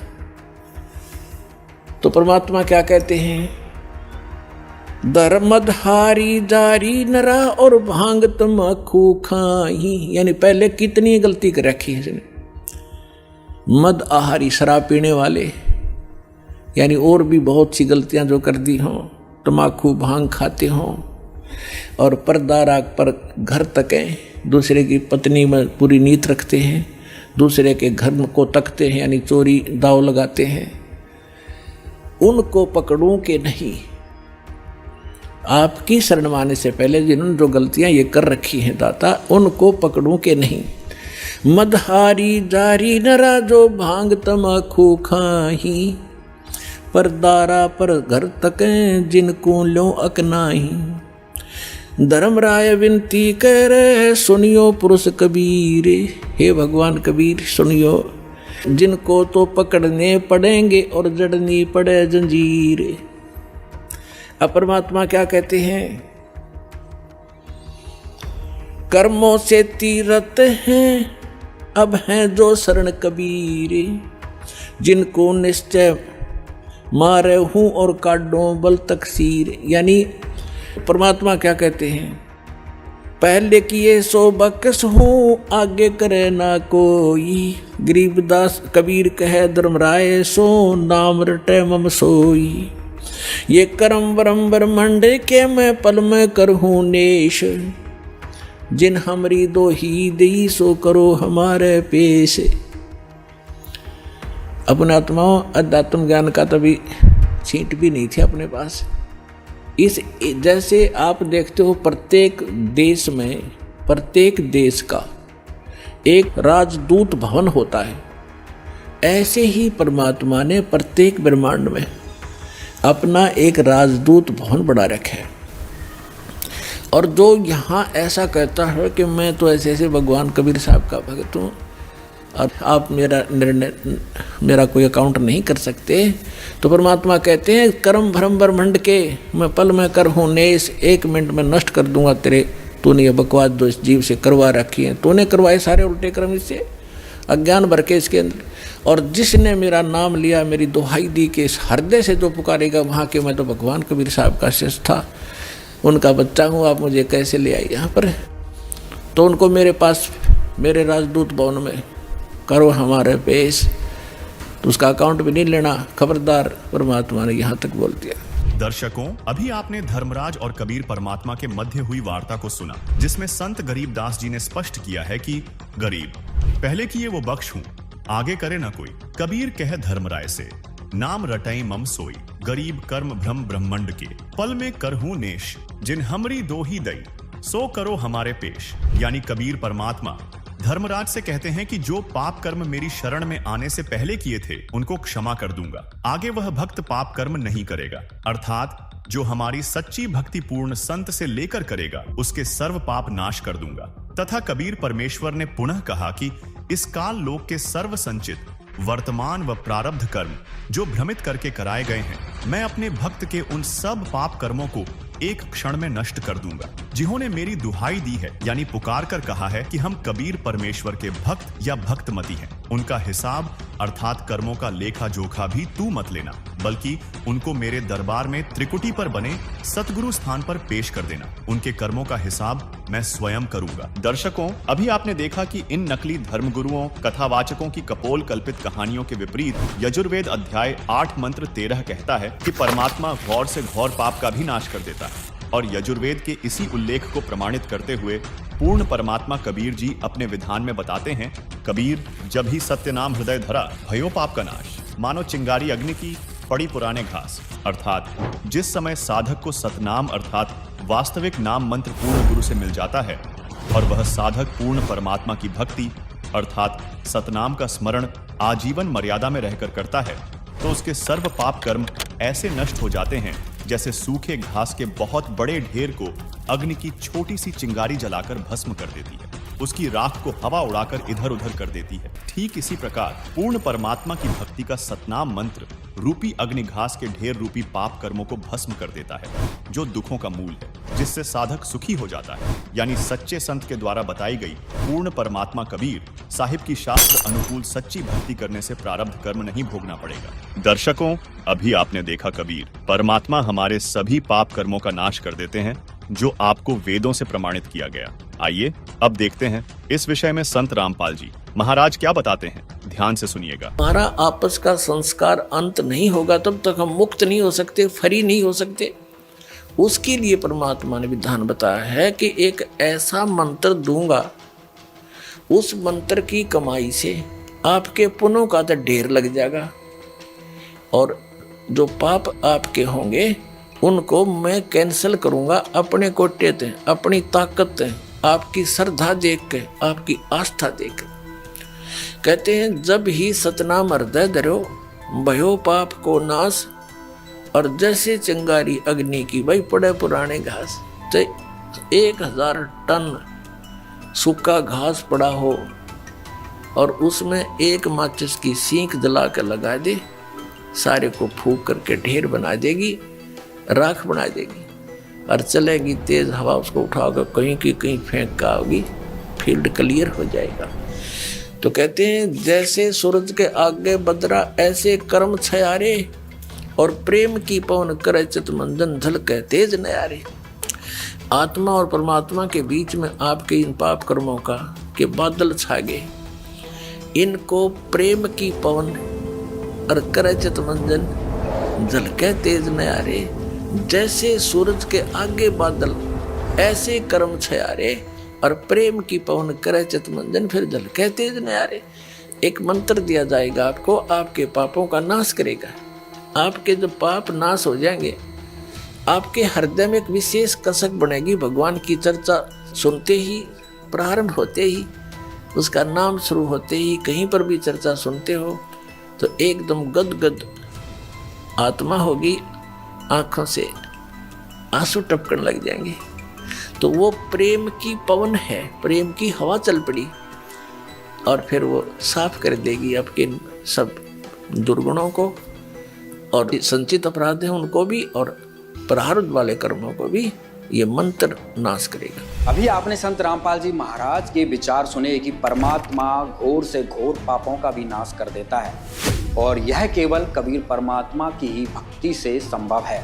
S6: तो परमात्मा क्या कहते हैं, धर्मधारी जारी नरा और भांग तमाकू खाही, यानी पहले कितनी गलती कर रखी है इसने। मद आहारी शराब पीने वाले, यानी और भी बहुत सी गलतियां जो कर दी हों, तमाकू भांग खाते हों, और पर्दा पर घर तकें, दूसरे की पत्नी में पूरी नीयत रखते हैं, दूसरे के घर को तकते हैं, यानी चोरी दाव लगाते हैं, उनको पकड़ूं के नहीं। आपकी शरण माने से पहले जिन्होंने जो गलतियां ये कर रखी हैं दाता, उनको पकड़ूं के नहीं। मदहारी जारी नरा जो भांग तमाकू खाही, परदारा पर घर तकें जिनको लो अकनाही। धर्मराय विनती करे सुनियो पुरुष कबीर, हे भगवान कबीर सुनियो, जिनको तो पकड़ने पड़ेंगे और जड़नी पड़े जंजीर। अब परमात्मा क्या कहते हैं, कर्मों से तीरथ हैं अब हैं जो शरण कबीर, जिनको निश्चय मारे हूँ और काटो बल तकसीर। यानी परमात्मा क्या कहते हैं, पहले किए सो बकस हूँ आगे करे ना कोई, गरीबदास कबीर कहे धर्मराय सो नाम रटे मम सोई। ये कर्म ब्रह्म ब्रह्मंड के मैं पल में करहूँ नेश, जिन हमरी दो ही दी सो करो हमारे पेश। अपने आत्माओं अध्यात्म ज्ञान का तभी छींट भी नहीं थी अपने पास। इस जैसे आप देखते हो प्रत्येक देश में, प्रत्येक देश का एक राजदूत भवन होता है, ऐसे ही परमात्मा ने प्रत्येक ब्रह्मांड में अपना एक राजदूत भवन बना रखा है। और जो यहाँ ऐसा कहता है कि मैं तो ऐसे ऐसे भगवान कबीर साहब का भक्त हूँ, और आप मेरा कोई अकाउंट नहीं कर सकते। तो परमात्मा कहते हैं कर्म भ्रम ब्रह्मंड के मैं पल में कर हूँ नेस, 1 मिनट में नष्ट कर दूंगा तेरे, तूने ये बकवास जो इस जीव से करवा रखी है, तूने करवाए सारे उल्टे कर्म इससे, अज्ञान भर के इसके अंदर। और जिसने मेरा नाम लिया, मेरी दुहाई दी कि इस हृदय से जो पुकारेगा वहाँ के, मैं तो भगवान कबीर साहब का शिष्य था, उनका बच्चा हूँ, आप मुझे कैसे ले आई यहाँ पर। तो उनको मेरे पास, मेरे राजदूत भवन में करो हमारे पेश, तो उसका अकाउंट भी नहीं लेना, खबरदार, परमात्मा ने यहाँ तक बोल दिया।
S3: दर्शकों, अभी आपने धर्मराज और कबीर परमात्मा के मध्य हुई वार्ता को सुना, जिसमें संत गरीबदास जी ने स्पष्ट किया है कि गरीब पहले किए वो बख्श हूं, आगे करे ना कोई। कबीर कह धर्मराय से, नाम रटई मम सोई, गरीब कर्म भ्रम ब्रह्मंड के, पल में करहूं नेश, जिन हमरी दो ही दई, सो करो हमारे पेश। यानी कबीर परमात्मा धर्मराज से कहते हैं कि जो पाप कर्म मेरी शरण में आने से पहले किए थे उनको क्षमा कर दूंगा, आगे वह भक्त पाप कर्म नहीं करेगा। अर्थात जो हमारी सच्ची भक्ति पूर्ण संत से लेकर करेगा उसके सर्व पाप नाश कर दूंगा। तथा कबीर परमेश्वर ने पुनः कहा कि इस काल लोक के सर्व संचित वर्तमान व प्रारब्ध कर्म जो भ्रमित करके कराए गए हैं, मैं अपने भक्त के उन सब पाप कर्मों को एक क्षण में नष्ट कर दूंगा। जिन्होंने मेरी दुहाई दी है, यानी पुकार कर कहा है कि हम कबीर परमेश्वर के भक्त या भक्तमती हैं, उनका हिसाब अर्थात कर्मों का लेखा जोखा भी तू मत लेना, बल्कि उनको मेरे दरबार में त्रिकुटी पर बने सतगुरु स्थान पर पेश कर देना। उनके कर्मों का हिसाब मैं स्वयं करूंगा। दर्शकों, अभी आपने देखा कि इन नकली धर्मगुरुओं, कथावाचकों की कपोल कल्पित कहानियों के विपरीत यजुर्वेद अध्याय 8 मंत्र 13 कहता है कि परमात्मा घौर से घौर पाप का भी नाश कर देता है। और यजुर्वेद के इसी उल्लेख को प्रमाणित करते हुए पूर्ण परमात्मा कबीर जी अपने विधान में बताते हैं, कबीर जब ही सत्य नाम हृदय धरा, भयो पाप का नाश, मानो चिंगारी अग्नि की पड़ी पुराने घास। अर्थात जिस समय साधक को सतनाम अर्थात वास्तविक नाम मंत्र पूर्ण गुरु से मिल जाता है और वह साधक पूर्ण परमात्मा की भक्ति अर्थात सतनाम का स्मरण आजीवन मर्यादा में रहकर करता है, तो उसके सर्व पाप कर्म ऐसे नष्ट हो जाते हैं जैसे सूखे घास के बहुत बड़े ढेर को अग्नि की छोटी सी चिंगारी जलाकर भस्म कर देती है, उसकी राख को हवा उड़ाकर इधर उधर कर देती है। ठीक इसी प्रकार पूर्ण परमात्मा की भक्ति का सतनाम मंत्र रूपी अग्नि घास के ढेर रूपी पाप कर्मों को भस्म कर देता है, जो दुखों का मूल है, जिससे साधक सुखी हो जाता है। यानी सच्चे संत के द्वारा बताई गई पूर्ण परमात्मा कबीर साहिब की शास्त्र अनुकूल सच्ची भक्ति करने से प्रारब्ध कर्म नहीं भोगना पड़ेगा। दर्शकों, अभी आपने देखा कबीर परमात्मा हमारे सभी पाप कर्मों का नाश कर देते हैं, जो आपको वेदों से प्रमाणित किया गया। आइए अब देखते हैं इस विषय में संत रामपाल जी महाराज क्या बताते हैं, ध्यान से सुनिएगा।
S6: हमारा आपस का संस्कार अंत नहीं होगा तब तक हम मुक्त नहीं हो सकते, फ्री नहीं हो सकते। उसके लिए परमात्मा ने विधान बताया है कि एक ऐसा मंत्र दूंगा, उस मंत्र की कमाई से आपके पुण्यों का तो ढेर लग जाएगा और जो पाप आपके होंगे उनको मैं कैंसिल करूंगा अपने कोटे ते, अपनी ताकत ते, आपकी श्रद्धा देख के, आपकी आस्था देख के। कहते हैं जब ही सतनाम हृदय धरो, भयो पाप को नाश, और जैसे चिंगारी अग्नि की भाई पड़े पुराने घास, तो 1000 टन सूखा घास पड़ा हो और उसमें एक माचिस की सीख जला कर लगा दे, सारे को फूंक करके ढेर बना देगी, राख बना देगी और चलेगी तेज हवा, उसको उठाकर कहीं की कहीं फेंक का होगी, फील्ड क्लियर हो जाएगा। तो कहते हैं जैसे सूरज के आगे बदरा ऐसे कर्म छयारे, और प्रेम की पवन करे चितमंजन झलके तेज नयारे। आत्मा और परमात्मा के बीच में आपके इन पाप कर्मों का के बादल छा गए, इनको प्रेम की पवन और करे चितमंजन झलके तेज नयारे। जैसे सूरज के आगे बादल ऐसे कर्म छयारे, और प्रेम की पवन करे चितमंजन फिर झलके तेज नयारे। एक मंत्र दिया जाएगा आपको, आपके पापों का नाश करेगा। आपके जब पाप नाश हो जाएंगे, आपके हृदय में एक विशेष कसक बनेगी। भगवान की चर्चा सुनते ही, प्रारंभ होते ही, उसका नाम शुरू होते ही, कहीं पर भी चर्चा सुनते हो तो एकदम गदगद आत्मा होगी, आंखों से आंसू टपकने लग जाएंगे। तो वो प्रेम की पवन है, प्रेम की हवा चल पड़ी। और फिर वो साफ कर देगी आपके सब दुर्गुणों को, और संचित अपराध हैं उनको भी, और प्रारब्ध वाले कर्मों को भी ये मंत्र नाश करेगा।
S2: अभी आपने संत रामपाल जी महाराज के विचार सुने कि परमात्मा घोर से घोर पापों का भी नाश कर देता है, और यह केवल कबीर परमात्मा की ही भक्ति से संभव है।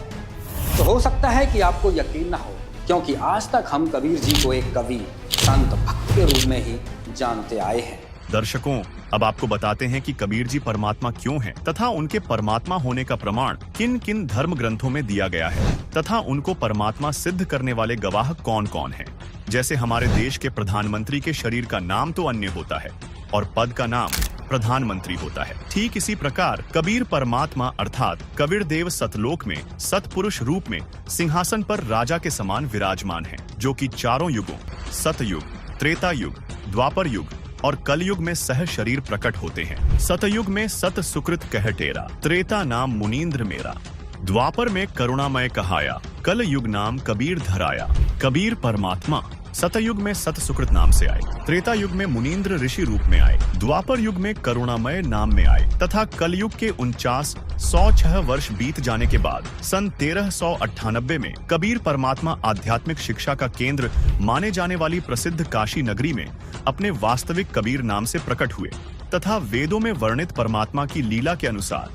S2: तो हो सकता है कि आपको यकीन ना हो, क्योंकि आज तक हम कबीर जी को एक कवि, संत, भक्त के रूप में ही जानते आए हैं।
S3: दर्शकों, अब आपको बताते हैं कि कबीर जी परमात्मा क्यों हैं, तथा उनके परमात्मा होने का प्रमाण किन किन धर्म ग्रंथों में दिया गया है, तथा उनको परमात्मा सिद्ध करने वाले गवाह कौन कौन हैं। जैसे हमारे देश के प्रधानमंत्री के शरीर का नाम तो अन्य होता है और पद का नाम प्रधानमंत्री होता है, ठीक इसी प्रकार कबीर परमात्मा अर्थात कबीर देव सतलोक में सतपुरुष रूप में सिंहासन पर राजा के समान विराजमान हैं, जो कि चारों युगों सतयुग, त्रेता युग, द्वापर युग और कलयुग में सह शरीर प्रकट होते हैं। सतयुग में सत सुकृत कह टेरा, त्रेता नाम मुनीन्द्र मेरा, द्वापर में करुणामय कहाया, कल युग नाम कबीर धराया। कबीर परमात्मा सतयुग में सत सुकृत नाम से आए, त्रेता युग में मुनीन्द्र ऋषि रूप में आए, द्वापर युग में करुणामय नाम में आए, तथा कलयुग के 49,106 वर्ष बीत जाने के बाद सन 1398 में कबीर परमात्मा आध्यात्मिक शिक्षा का केंद्र माने जाने वाली प्रसिद्ध काशी नगरी में अपने वास्तविक कबीर नाम से प्रकट हुए, तथा वेदों में वर्णित परमात्मा की लीला के अनुसार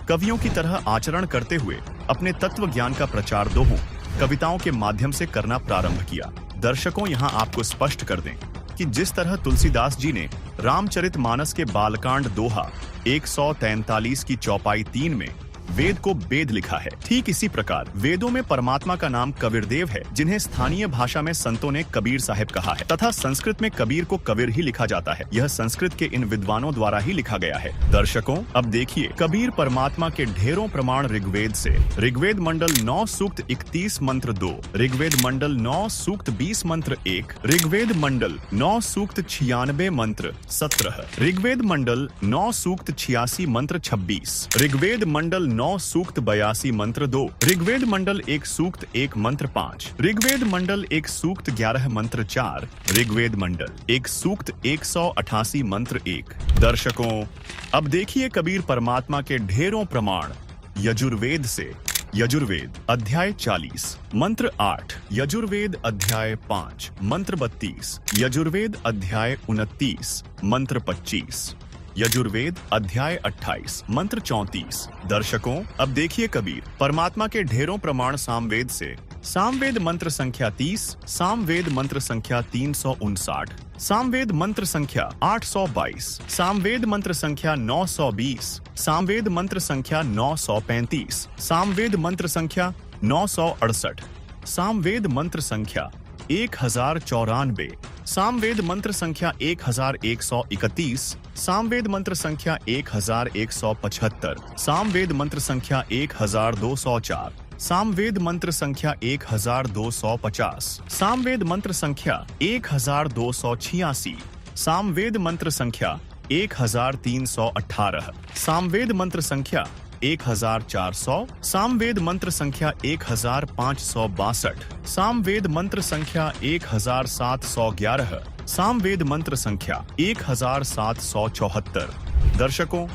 S3: कवियों की तरह आचरण करते हुए अपने तत्व ज्ञान का प्रचार दोहों कविताओं के माध्यम से करना प्रारंभ किया। दर्शकों, यहाँ आपको स्पष्ट कर दें कि जिस तरह तुलसीदास जी ने रामचरितमानस के बालकांड दोहा 143 की चौपाई 3 में वेद को वेद लिखा है, ठीक इसी प्रकार वेदों में परमात्मा का नाम कबीरदेव है, जिन्हें स्थानीय भाषा में संतों ने कबीर साहिब कहा है, तथा संस्कृत में कबीर को कबीर ही लिखा जाता है। यह संस्कृत के इन विद्वानों द्वारा ही लिखा गया है। दर्शकों, अब देखिए कबीर परमात्मा के ढेरों प्रमाण ऋग्वेद से। ऋग्वेद मंडल 9 सूक्त 31 मंत्र 2, ऋग्वेद मंडल 9 सूक्त 20 मंत्र 1, ऋग्वेद मंडल 9 सूक्त 96 मंत्र 17, ऋग्वेद मंडल 9 सूक्त 86 मंत्र 26, ऋग्वेद मंडल 9 सूक्त 82 मंत्र 2, ऋग्वेद मंडल 1 सूक्त 1 मंत्र 5, ऋग्वेद मंडल 1 सूक्त 11 मंत्र 4, ऋग्वेद मंडल 1 सूक्त 188 मंत्र 1। दर्शकों, अब देखिए कबीर परमात्मा के ढेरों प्रमाण यजुर्वेद से। यजुर्वेद अध्याय 40 मंत्र 8, यजुर्वेद अध्याय 5 मंत्र 32, यजुर्वेद अध्याय 29 मंत्र 25, यजुर्वेद अध्याय 28 मंत्र 34। दर्शकों, अब देखिए कबीर परमात्मा के ढेरों प्रमाण सामवेद से। सामवेद मंत्र संख्या 30, सामवेद मंत्र संख्या 359, सामवेद मंत्र संख्या 822, सामवेद मंत्र संख्या 920, सामवेद मंत्र संख्या 935, सामवेद मंत्र संख्या 968, सामवेद मंत्र संख्या 1094, सामवेद मंत्र संख्या 1131, सामवेद मंत्र संख्या 1175, सामवेद मंत्र संख्या 1204, सामवेद मंत्र संख्या 1250, सामवेद मंत्र संख्या 1286, सामवेद मंत्र संख्या 1318, सामवेद मंत्र संख्या 1400, सामवेद मंत्र संख्या 1562, सामवेद मंत्र संख्या 1711, सामवेद मंत्र संख्या 1774। दर्शकों,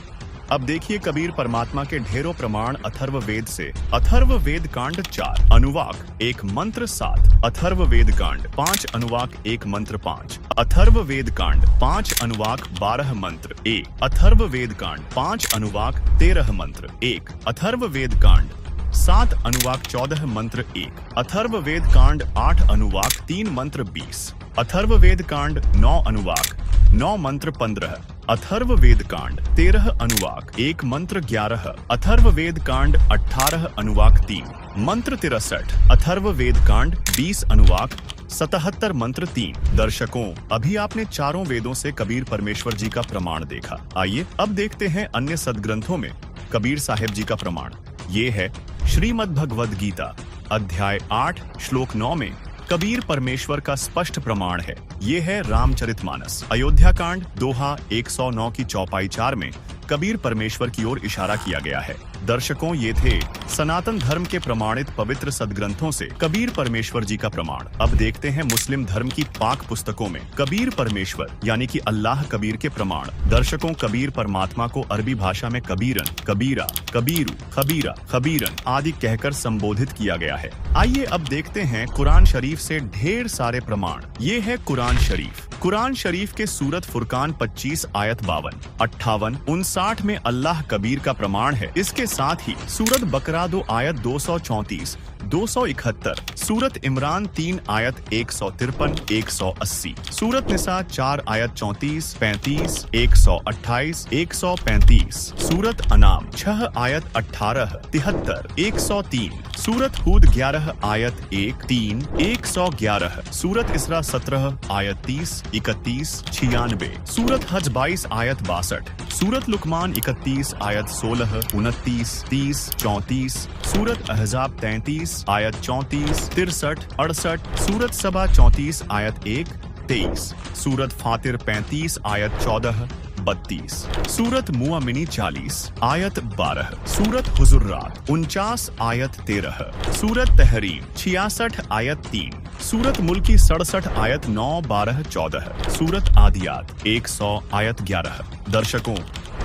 S3: अब देखिए कबीर परमात्मा के ढेरों प्रमाण अथर्व वेद से। अथर्व वेद कांड 4 अनुवाक 1 मंत्र 7, अथर्व वेद कांड 5 अनुवाक 1 मंत्र 5, अथर्व वेद कांड 5 अनुवाक 12 मंत्र 1, अथर्व वेद कांड 5 अनुवाक 13 मंत्र 1, अथर्व वेद कांड 7 अनुवाक 14 मंत्र 1, अथर्व वेद कांड 8 अनुवाक 3 मंत्र 20, अथर्व वेद कांड 9 अनुवाक 9 मंत्र 15, अथर्व वेद कांड 13 अनुवाक 1 मंत्र 11, अथर्व वेद कांड 18 अनुवाक 3 मंत्र 63, अथर्व वेद कांड 20 अनुवाक 77 मंत्र 3। दर्शकों, अभी आपने चारों वेदों से कबीर परमेश्वर जी का प्रमाण देखा। आइए अब देखते हैं अन्य सदग्रंथों में कबीर साहिब जी का प्रमाण। ये है श्रीमद् भगवद गीता अध्याय 8 श्लोक 9 में कबीर परमेश्वर का स्पष्ट प्रमाण है। ये है रामचरितमानस अयोध्या कांड दोहा 109 की चौपाई 4 में कबीर परमेश्वर की ओर इशारा किया गया है। दर्शकों, ये थे सनातन धर्म के प्रमाणित पवित्र सदग्रंथों से कबीर परमेश्वर जी का प्रमाण। अब देखते हैं मुस्लिम धर्म की पाक पुस्तकों में कबीर परमेश्वर यानी कि अल्लाह कबीर के प्रमाण। दर्शकों, कबीर परमात्मा को अरबी भाषा में कबीरन, कबीरा, कबीरू, खबीरा, खबीरन आदि कहकर संबोधित किया गया है। आइए अब देखते हैं कुरान शरीफ से ढेर सारे प्रमाण। ये है कुरान शरीफ। कुरान शरीफ के सूरत फुरकान 25 आयत 52, 58, 59 में अल्लाह कबीर का प्रमाण है। इसके साथ ही सूरत बकरा 2 आयत 234, 271, सूरत इमरान 3 आयत 153, 180, सूरत निसा 4 आयत 34, 35, 128, 135, सूरत अनाम 6 आयत 18, 73, 103, सूरत हूद 11 आयत 1, 3, 111, सूरत इसरा 17 आयत 30, 31, 96, सूरत हज 22 आयत 62, सूरत लुकमान 31 आयत 16, 29, 30, 34, सूरत अहजाब 33 आयत 34, 63, 68, सूरत सबा 34 आयत 1, 23, सूरत फातिर 35 आयत 14, 32, सूरत मुआमिनी 40 आयत 12, सूरत हुजुर्रात 49 आयत 13, सूरत तहरीम 66 आयत 3, सूरत मुल्की 67 आयत 9, 12, 14, सूरत आदियात 100 आयत 11। दर्शकों,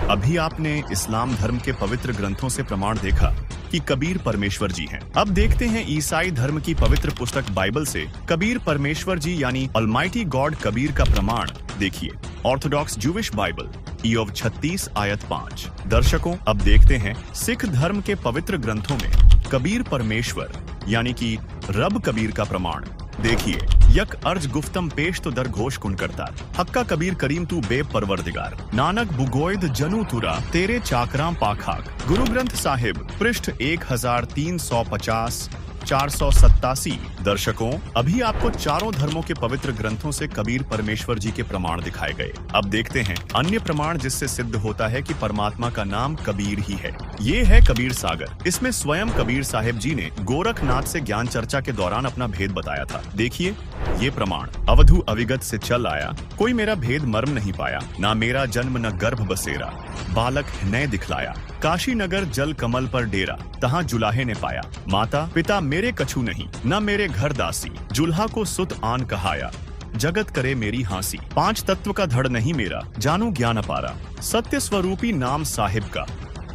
S3: अभी आपने इस्लाम धर्म के पवित्र ग्रंथों से प्रमाण देखा कि कबीर परमेश्वर जी हैं। अब देखते हैं ईसाई धर्म की पवित्र पुस्तक बाइबल से कबीर परमेश्वर जी यानी ऑलमाइटी गॉड कबीर का प्रमाण। देखिए, ऑर्थोडॉक्स जूविश बाइबल ईयोब 36 आयत 5। दर्शकों, अब देखते हैं सिख धर्म के पवित्र ग्रंथों में कबीर परमेश्वर यानी कि रब कबीर का प्रमाण। देखिए, यक अर्ज गुफ्तम पेश तो दर घोष कुन करता, हक्का कबीर करीम तू बे परवरदिगार, नानक बुगोयद जनु तुरा तेरे चाकराम पाखाक। गुरु ग्रंथ साहिब पृष्ठ 1350, 487। दर्शकों, अभी आपको चारों धर्मों के पवित्र ग्रंथों से कबीर परमेश्वर जी के प्रमाण दिखाए गए। अब देखते हैं अन्य प्रमाण जिससे सिद्ध होता है कि परमात्मा का नाम कबीर ही है। ये है कबीर सागर। इसमें स्वयं कबीर साहिब जी ने गोरखनाथ से ज्ञान चर्चा के दौरान अपना भेद बताया था। देखिए, ये प्रमाण अवधु अविगत से चल आया, कोई मेरा भेद मर्म नहीं पाया, ना मेरा जन्म न गर्भ बसेरा, बालक नए दिखलाया, काशी नगर जल कमल पर डेरा, तहाँ जुलाहे ने पाया, माता पिता मेरे कछु नहीं, न मेरे घर दासी, जुल्हा को सुत आन कहाया, जगत करे मेरी हांसी, 5 तत्व का धड़ नहीं मेरा, जानू ज्ञान अपारा, सत्य स्वरूपी नाम साहिब का,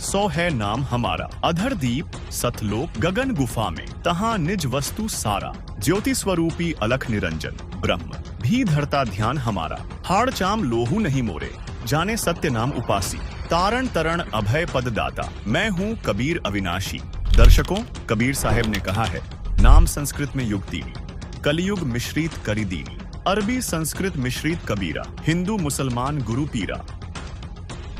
S3: 100 है नाम हमारा, अधर दीप सतलोक गगन गुफा में, तहाँ निज वस्तु सारा, ज्योति स्वरूपी अलख निरंजन, ब्रह्म भी धरता ध्यान हमारा, हाड़ चाम लोहू नहीं मोरे, जाने सत्य नाम उपासी, तारण तरण अभय पद दाता, मैं हूँ कबीर अविनाशी। दर्शकों, कबीर साहब ने कहा है, नाम संस्कृत में युग दीनी, कलयुग मिश्रित करी दीनी, अरबी संस्कृत मिश्रित कबीरा, हिंदू मुसलमान गुरु पीरा।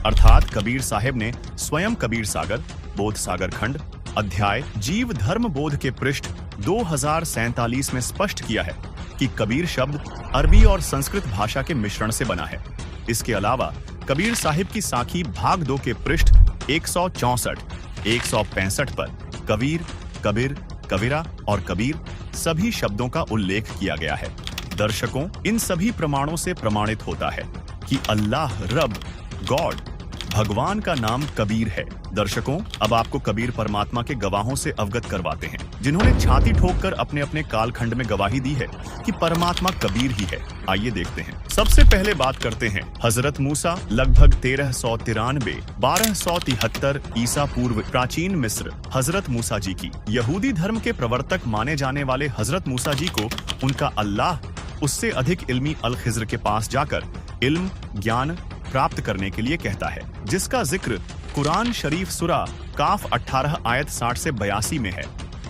S3: अर्थात कबीर साहब ने स्वयं कबीर सागर, बोध सागर खंड, अध्याय जीव धर्म बोध के पृष्ठ 2047 में स्पष्ट किया है कि कबीर शब्द अरबी और संस्कृत भाषा के मिश्रण से बना है। इसके अलावा कबीर साहिब की साखी भाग 2 के पृष्ठ 164, 165 पर कबीर, कबीर, कबीरा और कबीर सभी शब्दों का उल्लेख किया गया है। दर्शकों, इन सभी प्रमाणों से प्रमाणित होता है कि अल्लाह रब गॉड भगवान का नाम कबीर है। दर्शकों, अब आपको कबीर परमात्मा के गवाहों से अवगत करवाते हैं जिन्होंने छाती ठोककर अपने अपने कालखंड में गवाही दी है कि परमात्मा कबीर ही है। आइए देखते हैं। सबसे पहले बात करते हैं हजरत मूसा लगभग 1393 1273 ईसा पूर्व प्राचीन मिस्र हजरत मूसा जी की। यहूदी धर्म के प्रवर्तक माने जाने वाले हजरत मूसा जी को उनका अल्लाह उससे अधिक इल्मी अल खिज्र के पास जाकर इल्म ज्ञान प्राप्त करने के लिए कहता है, जिसका जिक्र कुरान शरीफ सुरा काफ 18 आयत 60 से 82 में है।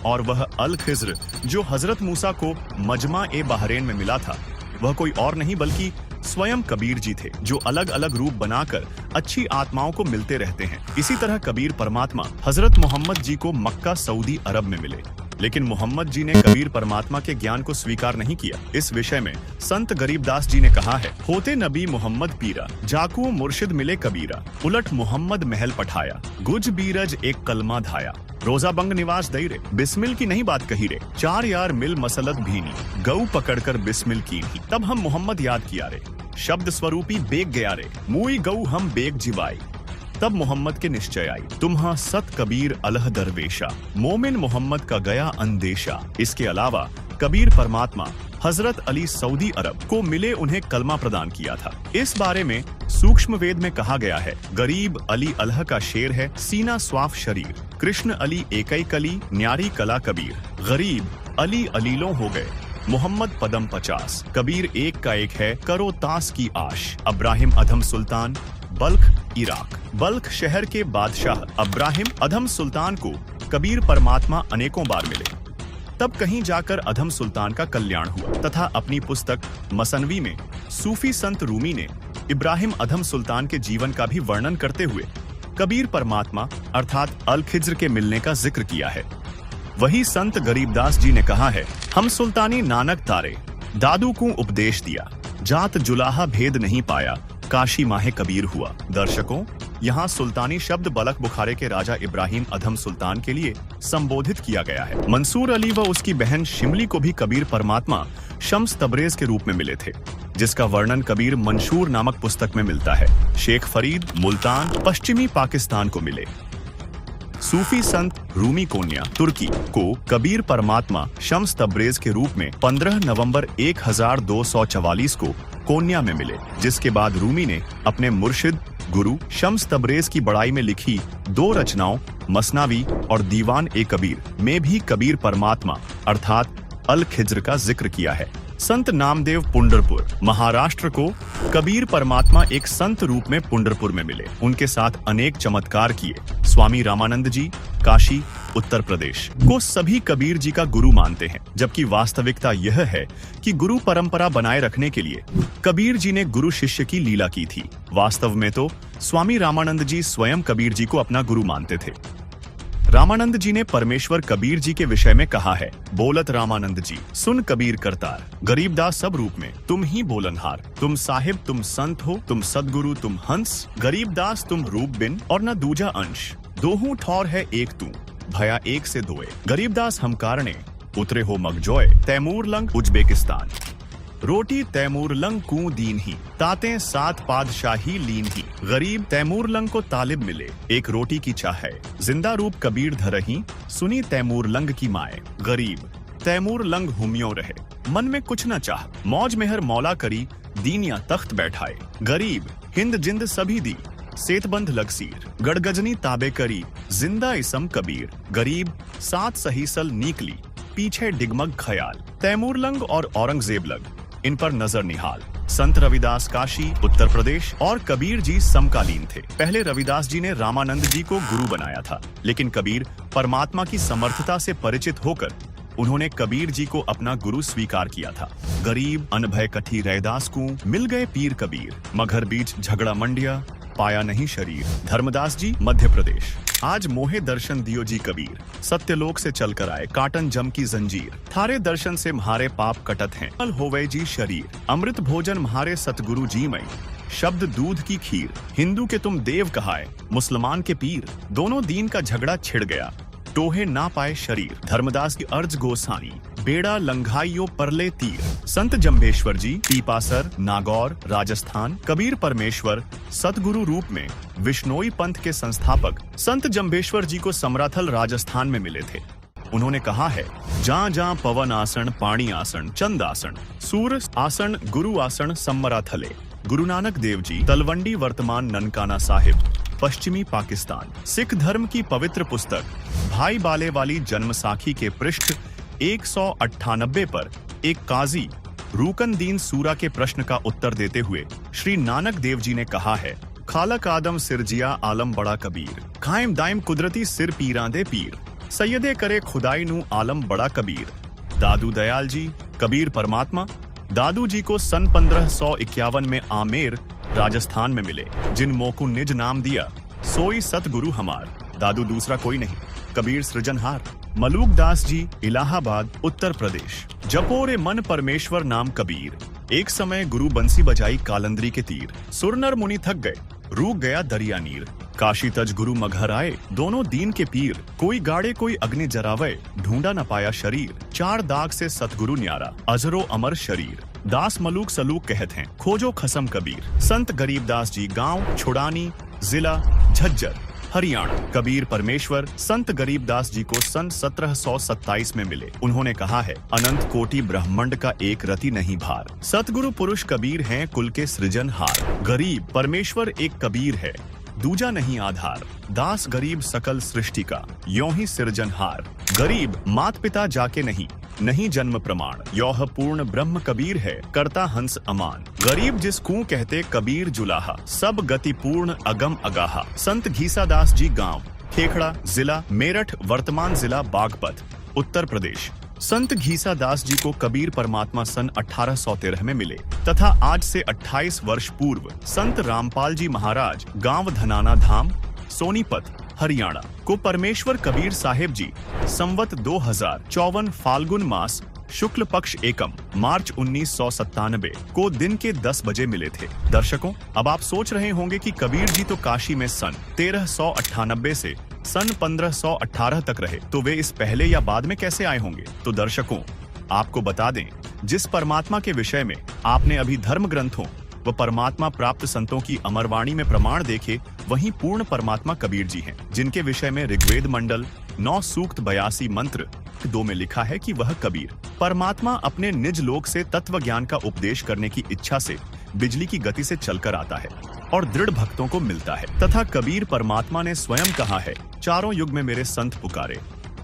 S3: और वह अल खिज्र जो हजरत मूसा को मजमा ए बहरेन में मिला था, वह कोई और नहीं बल्कि स्वयं कबीर जी थे, जो अलग अलग रूप बनाकर अच्छी आत्माओं को मिलते रहते हैं। इसी तरह कबीर परमात्मा हजरत मोहम्मद जी को मक्का सऊदी अरब में मिले, लेकिन मोहम्मद जी ने कबीर परमात्मा के ज्ञान को स्वीकार नहीं किया। इस विषय में संत गरीबदास जी ने कहा है, होते नबी मोहम्मद पीरा, जाकू मुर्शिद मिले कबीरा, उलट मोहम्मद महल पठाया, गुज बीरज एक कलमा धाया, रोजा बंग निवास दई रे, बिस्मिल की नहीं बात कही रे, 4 यार मिल मसलत भीनी, गऊ पकड़कर बिस्मिल की ही, तब हम मोहम्मद याद किया रे, शब्द स्वरूपी बेग गया रे, मुई गऊ हम बेग जिवाई, तब मोहम्मद के निश्चय आई, तुम्हा सत कबीर अलह दरवेशा, मोमिन मोहम्मद का गया अंदेशा। इसके अलावा कबीर परमात्मा हजरत अली सऊदी अरब को मिले, उन्हें कलमा प्रदान किया था। इस बारे में सूक्ष्म वेद में कहा गया है, गरीब अली अल्लाह का शेर है, सीना स्वाफ शरीर, कृष्ण अली एकई कली, न्यारी कला कबीर, गरीब अली अलीलों हो गए, मोहम्मद पदम 50, कबीर एक का एक है, करो तास की आश। अब्राहिम अधम सुल्तान, बल्ख इराक। बल्ख शहर के बादशाह अब्राहिम अधम सुल्तान को कबीर परमात्मा अनेकों बार मिले। तब कहीं जाकर अधम सुल्तान का कल्याण हुआ तथा अपनी पुस्तक मसनवी में सूफी संत रूमी ने इब्राहिम अधम सुल्तान के जीवन का भी वर्णन करते हुए कबीर परमात्मा अर्थात अल खिज्र के मिलने का जिक्र किया है। वही संत गरीबदास जी ने कहा है, हम सुल्तानी नानक तारे, दादू को उपदेश दिया, जात जुलाहा भेद नहीं पाया, काशी माहे कबीर हुआ। दर्शकों, यहाँ सुल्तानी शब्द बलख बुखारे के राजा इब्राहिम अधम सुल्तान के लिए संबोधित किया गया है। मंसूर अली व उसकी बहन शिमली को भी कबीर परमात्मा शम्स तबरेज के रूप में मिले थे, जिसका वर्णन कबीर मंशूर नामक पुस्तक में मिलता है। शेख फरीद मुल्तान पश्चिमी पाकिस्तान को मिले। सूफी संत रूमी कोन्या तुर्की को कबीर परमात्मा शम्स तबरेज के रूप में 15 नवंबर 1244 को कोन्या में मिले, जिसके बाद रूमी ने अपने मुर्शिद गुरु शम्स तबरेज की बड़ाई में लिखी 2 रचनाओं मसनावी और दीवान ए कबीर में भी कबीर परमात्मा अर्थात अल खिज्र का जिक्र किया है। संत नामदेव पुंडरपुर महाराष्ट्र को कबीर परमात्मा एक संत रूप में पुंडरपुर में मिले, उनके साथ अनेक चमत्कार किए। स्वामी रामानंद जी काशी उत्तर प्रदेश को सभी कबीर जी का गुरु मानते हैं, जबकि वास्तविकता यह है कि गुरु परंपरा बनाए रखने के लिए कबीर जी ने गुरु शिष्य की लीला की थी। वास्तव में तो स्वामी रामानंद जी स्वयं कबीर जी को अपना गुरु मानते थे। रामानंद जी ने परमेश्वर कबीर जी के विषय में कहा है, बोलत रामानंद जी सुन कबीर करतार, गरीबदास सब रूप में तुम ही बोलनहार, तुम साहिब तुम संत हो, तुम सदगुरु तुम हंस, गरीबदास तुम रूप बिन और न दूजा अंश, दोहू ठौर है एक तू, भया एक से दोए, गरीबदास हम कारणे उतरे हो मगजोय, तैमूर लंग उज्बेकिस्तान, रोटी तैमूर लंग कू दीन ही, ताते 7 पादशाही लीन ही, गरीब तैमूर लंग को तालिब मिले, एक रोटी की चाह है, जिंदा रूप कबीर धरही, सुनी तैमूर लंग की माए, गरीब तैमूर लंग हुमियों रहे, मन में कुछ न चाह, मौज मेहर मौला करी, दीनिया तख्त बैठाए, गरीब हिंद जिंद सभी दी, सेतबंद लगसीर, गड़गजनी ताबे करी, जिंदा इसम कबीर, गरीब 7 सहीसल नीकली, पीछे डिगमग खयाल, तैमूर लंग और औरंगजेब लंग इन पर नजर निहाल। संत रविदास काशी उत्तर प्रदेश और कबीर जी समकालीन थे। पहले रविदास जी ने रामानंद जी को गुरु बनाया था, लेकिन कबीर परमात्मा की समर्थता से परिचित होकर उन्होंने कबीर जी को अपना गुरु स्वीकार किया था। गरीब अनभय कठी रैदास को मिल गए पीर कबीर, मगर बीच झगड़ा मंडिया पाया नहीं शरीर। धर्मदास जी मध्य प्रदेश। आज मोहे दर्शन दियो जी कबीर, सत्यलोक से चलकर आए काटन जम की जंजीर, थारे दर्शन से म्हारे पाप कटत हैं, कल होवे जी शरीर, अमृत भोजन म्हारे सतगुरु जी मई, शब्द दूध की खीर, हिंदू के तुम देव कहाए, मुसलमान के पीर, दोनों दीन का झगड़ा छिड़ गया, टोहे ना पाए शरीर। धर्मदास की अर्ज गोसाई, बेड़ा लंघाइयो परले तीर। संत जम्बेश्वर जी पीपासर नागौर राजस्थान। कबीर परमेश्वर सतगुरु रूप में विश्नोई पंथ के संस्थापक संत जम्बेश्वर जी को समराथल राजस्थान में मिले थे। उन्होंने कहा है, जहाँ जहाँ पवन आसन पाणी आसन चंद आसन सूर आसन गुरु आसन समराथले। गुरु नानक देव जी तलवंडी वर्तमान ननकाना साहिब पश्चिमी पाकिस्तान। सिख धर्म की पवित्र पुस्तक भाई बाले वाली जन्म साखी के पृष्ठ 198 पर एक काजी रूकनदीन सूरा के प्रश्न का उत्तर देते हुए श्री नानक देव जी ने कहा है, खालक आदम सिरजिया आलम बड़ा कबीर, कायम दायम कुदरती सिर पीरां दे पीर, सैयदे करे खुदाई नू आलम बड़ा कबीर। दादू दयाल जी कबीर परमात्मा दादू जी को सन 1551 में आमेर राजस्थान में मिले, जिन मोकू निज नाम दिया सोई सतगुरु हमार। दादू दूसरा कोई नहीं, कबीर सृजनहार। मलूक दास जी इलाहाबाद उत्तर प्रदेश। जपोरे मन परमेश्वर नाम कबीर, एक समय गुरु बंसी बजाई कालंदरी के तीर, सुरनर मुनि थक गए रूक गया दरिया नीर। काशी तज गुरु मगहर आए दोनों दीन के पीर, कोई गाड़े कोई अग्नि जरावे ढूंढा न पाया शरीर। 4 दाग से सतगुरु न्यारा अजरो अमर शरीर, दास मलूक सलूक कहत हैं खोजो खसम कबीर। संत गरीबदास जी गांव छुड़ानी जिला झज्जर, हरियाणा। कबीर परमेश्वर संत गरीबदास जी को सन 1727 में मिले। उन्होंने कहा है, अनंत कोटि ब्रह्मांड का एक रति नहीं भार। सतगुरु पुरुष कबीर हैं कुल के सृजनहार। गरीब परमेश्वर एक कबीर है, दूजा नहीं आधार। दास गरीब सकल सृष्टि का, यों ही सृजनहार। गरीब मात पिता जाके नहीं, नहीं जन्म प्रमाण। यौह पूर्ण ब्रह्म कबीर है, करता हंस अमान। गरीब जिस कू कहते कबीर जुलाहा, सब गति पूर्ण अगम अगाहा। संत घीसादास जी गांव खेखड़ा, जिला मेरठ, वर्तमान जिला बागपत, उत्तर प्रदेश। संत घीसादास जी को कबीर परमात्मा सन 1813 में मिले तथा आज से 28 वर्ष पूर्व संत रामपाल जी महाराज गांव धनाना धाम, सोनीपत, हरियाणा को परमेश्वर कबीर साहेब जी संवत 2054 फाल्गुन मास शुक्ल पक्ष एकम मार्च 1997 को दिन के 10 बजे मिले थे। दर्शकों, अब आप सोच रहे होंगे कि कबीर जी तो काशी में सन 1398 से सन 1518 तक रहे, तो वे इस पहले या बाद में कैसे आए होंगे? तो दर्शकों, आपको बता दें, जिस परमात्मा के विषय में आपने अभी धर्म ग्रंथों व परमात्मा प्राप्त संतों की अमरवाणी में प्रमाण देखे, वही पूर्ण परमात्मा कबीर जी हैं, जिनके विषय में ऋग्वेद मंडल 9 सूक्त 82 मंत्र 2 में लिखा है कि वह कबीर परमात्मा अपने निज लोक से तत्व ज्ञान का उपदेश करने की इच्छा से बिजली की गति से चलकर आता है और दृढ़ भक्तों को मिलता है। तथा कबीर परमात्मा ने स्वयं कहा है, चारों युग में मेरे संत पुकारे,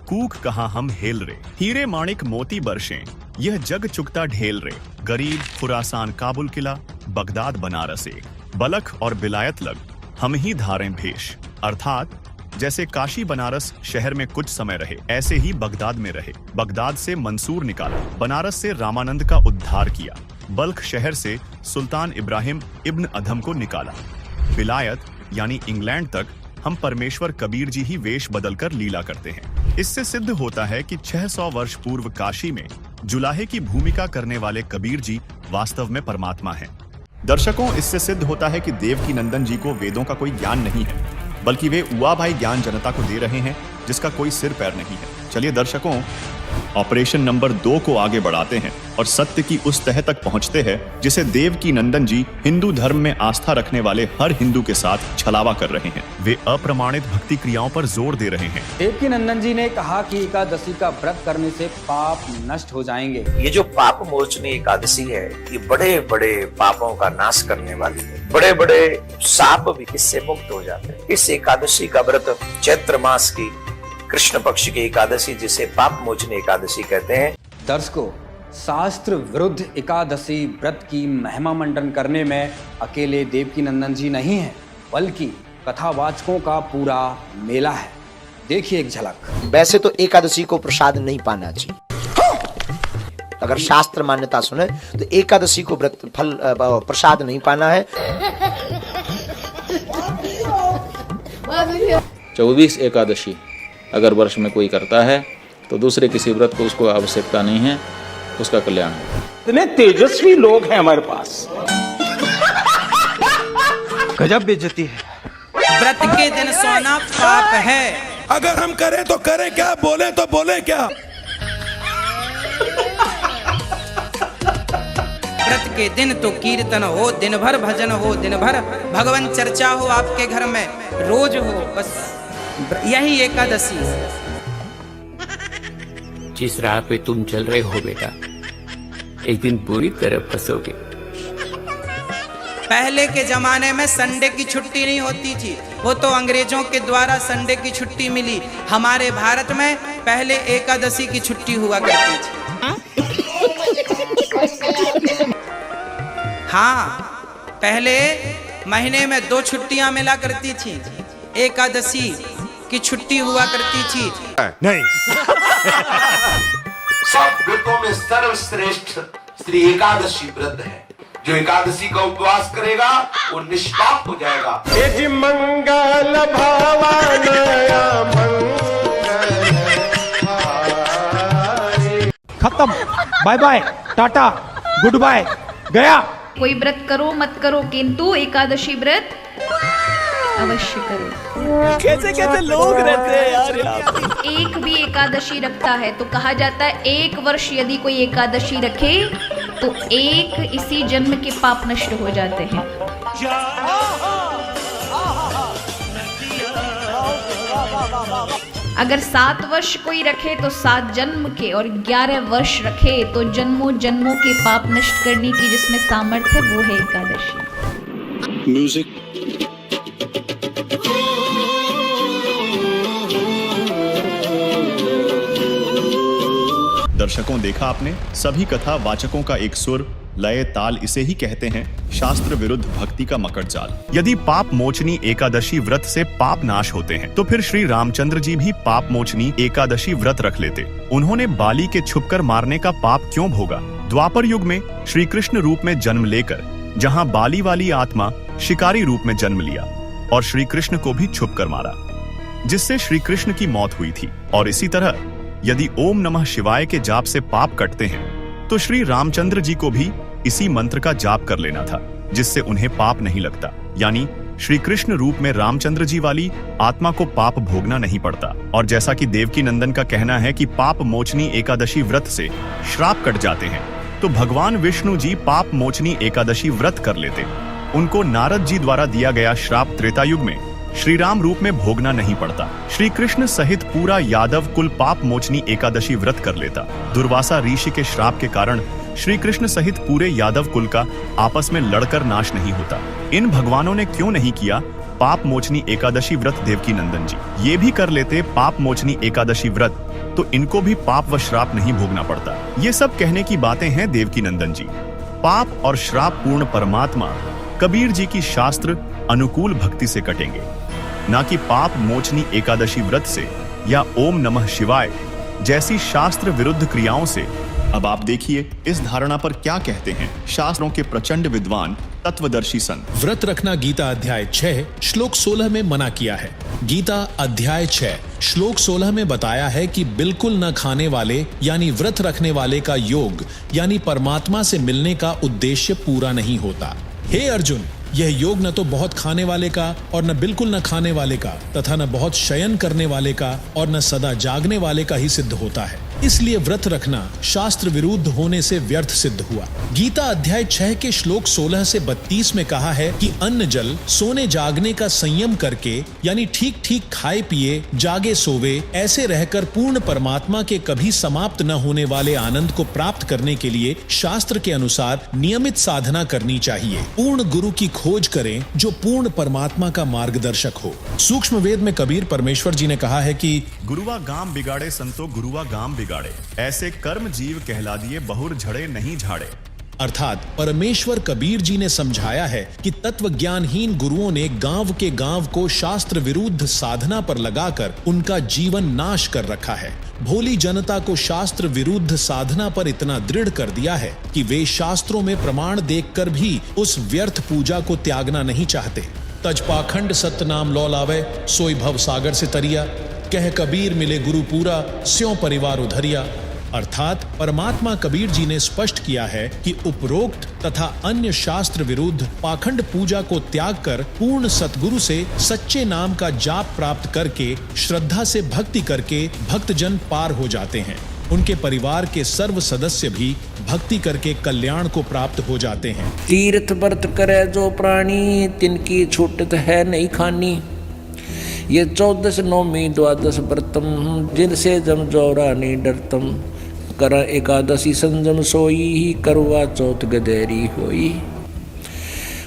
S3: कूक कहा हम हेल रे। हीरे माणिक मोती बरसें, यह जग चुकता ढेल रे। गरीब खुरासान काबुल किला, बगदाद बनारस एक। बलख और बिलायत लग, हम ही धारें भेष। अर्थात जैसे काशी बनारस शहर में कुछ समय रहे, ऐसे ही बगदाद में रहे। बगदाद से मंसूर निकाला, बनारस से रामानंद का उद्धार किया, बल्ख शहर से सुल्तान इब्राहिम इब्न अधम को निकाला। बिलायत यानी इंग्लैंड तक हम परमेश्वर कबीर जी ही वेश बदलकर लीला करते हैं। इससे सिद्ध होता है कि 600 वर्ष पूर्व काशी में जुलाहे की भूमिका करने वाले कबीर जी वास्तव में परमात्मा हैं। दर्शकों, इससे सिद्ध होता है कि देवकी नंदन जी को वेदों का कोई ज्ञान नहीं है, बल्कि वे उआ भाई ज्ञान जनता को दे रहे हैं जिसका कोई सिर पैर नहीं है। चलिए दर्शकों, ऑपरेशन नंबर 2 को आगे बढ़ाते हैं और सत्य की उस तह तक पहुंचते हैं जिसे देवकी नंदन जी हिंदू धर्म में आस्था रखने वाले हर हिंदू के साथ छलावा कर रहे हैं। वे अप्रमाणित भक्ति क्रियाओं पर जोर दे रहे हैं।
S2: देवकी नंदन जी ने कहा कि एकादशी का व्रत करने से पाप नष्ट हो जाएंगे।
S5: ये जो पाप मोचनी एकादशी है, ये बड़े बड़े पापों का नाश करने वाली है। बड़े बड़े साप भी इससे मुक्त हो जाते हैं। इस एकादशी का व्रत चैत्र मास की कृष्ण पक्ष की एकादशी, जिसे पाप मोचनी एकादशी कहते हैं।
S2: दर्शकों, शास्त्र विरुद्ध एकादशी व्रत की महिमा मंडन करने में अकेले देवकी नंदन जी नहीं है, बल्कि कथावाचकों का पूरा मेला है। देखिए एक झलक।
S7: वैसे तो एकादशी को प्रसाद नहीं पाना चाहिए, अगर शास्त्र मान्यता सुने तो एकादशी को व्रत फल प्रसाद नहीं पाना है।
S8: 24 एकादशी अगर वर्ष में कोई करता है तो दूसरे किसी व्रत को उसको आवश्यकता नहीं है, उसका कल्याण होगा।
S9: इतने तेजस्वी लोग हैं हमारे पास, गजब बेइज्जती है।
S10: व्रत के दिन सोना पाप है।
S11: अगर हम करें तो करें क्या, बोले तो बोले क्या।
S10: व्रत के दिन तो कीर्तन हो, दिन भर भजन हो, दिन भर भगवान चर्चा हो, आपके घर में रोज हो, बस यही एकादशी है।
S12: जिस राह पे तुम चल रहे हो बेटा, एक दिन बुरी तरह फंसोगे।
S10: पहले के जमाने में संडे की छुट्टी नहीं होती थी, वो तो अंग्रेजों के द्वारा संडे की छुट्टी मिली। हमारे भारत में पहले एकादशी की छुट्टी हुआ करती थी। हाँ, पहले महीने में 2 छुट्टियां मिला करती थी, एकादशी की छुट्टी हुआ करती थी।
S11: नहीं।
S13: सब व्रतों में सर्वश्रेष्ठ श्री एकादशी व्रत है। जो एकादशी का उपवास करेगा वो निष्पाप हो जाएगा।
S11: मंगल भवानया
S9: खत्म, bye bye, tata, goodbye, गया।
S14: कोई व्रत करो मत करो, किंतु एकादशी व्रत अवश्य करो।
S9: कैसे कैसे लोग रहते हैं यार यहाँ पे।
S14: एक भी एकादशी रखता है तो कहा जाता है 1 वर्ष यदि कोई एकादशी रखे तो एक इसी जन्म के पाप नष्ट हो जाते हैं। अगर 7 वर्ष कोई रखे तो 7 जन्म के, और 11 वर्ष रखे तो जन्मों जन्मों के पाप नष्ट करने की जिसमें सामर्थ्य है, वो है एकादशी।
S3: म्यूजिक। दर्शकों, देखा आपने, सभी कथा वाचकों का एक सुर, लय, ताल, इसे ही कहते हैं शास्त्र विरुद्ध भक्ति का मकड़ जाल। यदि पाप मोचनी एकादशी व्रत से पाप नाश होते हैं तो फिर श्री रामचंद्र जी भी पाप मोचनी एकादशी व्रत रख लेते। उन्होंने बाली के छुपकर मारने का पाप क्यों भोगा? द्वापर युग में श्री कृष्ण रूप में जन्म लेकर जहाँ बाली वाली आत्मा शिकारी रूप में जन्म लिया और श्री कृष्ण को भी छुपकर मारा, जिससे श्री कृष्ण की मौत हुई थी। और इसी तरह यदि ओम नमः शिवाय के जाप से पाप कटते हैं तो श्री रामचंद्र जी को भी इसी मंत्र का जाप कर लेना था, जिससे उन्हें पाप नहीं लगता। यानी श्री कृष्ण रूप में रामचंद्र जी वाली आत्मा को पाप भोगना नहीं पड़ता। और जैसा कि देवकी नंदन का कहना है कि पाप मोचनी एकादशी व्रत से श्राप कट जाते हैं, तो भगवान विष्णु जी पाप मोचनी एकादशी व्रत कर लेते। उनको नारद जी द्वारा दिया गया श्राप त्रेता युग में श्री राम रूप में भोगना नहीं पड़ता। श्री कृष्ण सहित पूरा यादव कुल पाप मोचनी एकादशी व्रत कर लेता। दुर्वासा ऋषि के श्राप के कारण श्री कृष्ण सहित पूरे यादव कुल का आपस में लड़कर नाश नहीं होता। इन भगवानों ने क्यों नहीं किया पाप मोचनी एकादशी व्रत? देवकी नंदन जी ये भी कर लेते पाप मोचनी एकादशी व्रत, तो इनको भी पाप व श्राप नहीं भोगना पड़ता। ये सब कहने की बातें हैं देवकी नंदन जी। पाप और श्राप पूर्ण परमात्मा कबीर जी की शास्त्र अनुकूल भक्ति से कटेंगे, ना कि पाप मोचनी एकादशी व्रत से या ओम नमः शिवाय जैसी शास्त्र विरुद्ध क्रियाओं से। अब आप देखिए इस धारणा पर क्या कहते हैं शास्त्रों के प्रचंड विद्वान तत्वदर्शी संत।
S15: व्रत रखना गीता अध्याय 6 श्लोक 16 में मना किया है। गीता अध्याय 6 श्लोक 16 में बताया है कि बिल्कुल न खाने वाले यानी व्रत रखने वाले का योग यानी परमात्मा से मिलने का उद्देश्य पूरा नहीं होता। हे अर्जुन, यह योग न तो बहुत खाने वाले का और न बिल्कुल न खाने वाले का तथा न बहुत शयन करने वाले का और न सदा जागने वाले का ही सिद्ध होता है। इसलिए व्रत रखना शास्त्र विरुद्ध होने से व्यर्थ सिद्ध हुआ। गीता अध्याय 6 के श्लोक 16 से 32 में कहा है कि अन्न जल सोने जागने का संयम करके यानी ठीक ठीक खाए पिए जागे सोवे ऐसे रहकर पूर्ण परमात्मा के कभी समाप्त न होने वाले आनंद को प्राप्त करने के लिए शास्त्र के अनुसार नियमित साधना करनी चाहिए। पूर्ण गुरु की खोज करें जो पूर्ण परमात्मा का मार्गदर्शक हो। सूक्ष्म वेद में कबीर परमेश्वर जी ने कहा है कि
S3: गुरुवा गाम बिगाड़े संतो गुरुवा गाम बिगाड़े, ऐसे कर्म जीव कहला दिए बहुर झड़े नहीं झाड़े।
S15: अर्थात परमेश्वर कबीर जी ने समझाया है कि तत्व ज्ञानहीन गुरुओं ने गांव के गांव को शास्त्र विरुद्ध साधना पर लगाकर उनका जीवन नाश कर रखा है। भोली जनता को शास्त्र विरुद्ध साधना पर इतना दृढ़ कर दिया है कि वे शास्त्रों में प्रमाण देखकर भी उस व्यर्थ पूजा को त्यागना नहीं चाहते। तज पाखंड सत्य नाम लौ लावे सोई भव सागर से तरिया, कह कबीर मिले गुरु पूरा स्यों परिवार उधरिया। अर्थात परमात्मा कबीर जी ने स्पष्ट किया है कि उपरोक्त तथा अन्य शास्त्र विरुद्ध पाखंड पूजा को त्याग कर पूर्ण सतगुरु से सच्चे नाम का जाप प्राप्त करके श्रद्धा से भक्ति करके भक्तजन पार हो जाते हैं। उनके परिवार के सर्व सदस्य भी भक्ति करके कल्याण को प्राप्त हो जाते हैं।
S6: तीर्थ व्रत करे जो प्राणी तिनकी छूटत है नहीं खानी, ये 14 नौमी 12 व्रतम जिनसे जम जोरा नहीं डरतम, कर एकादशी संजम सोई करवा चौथ गदेरी होई,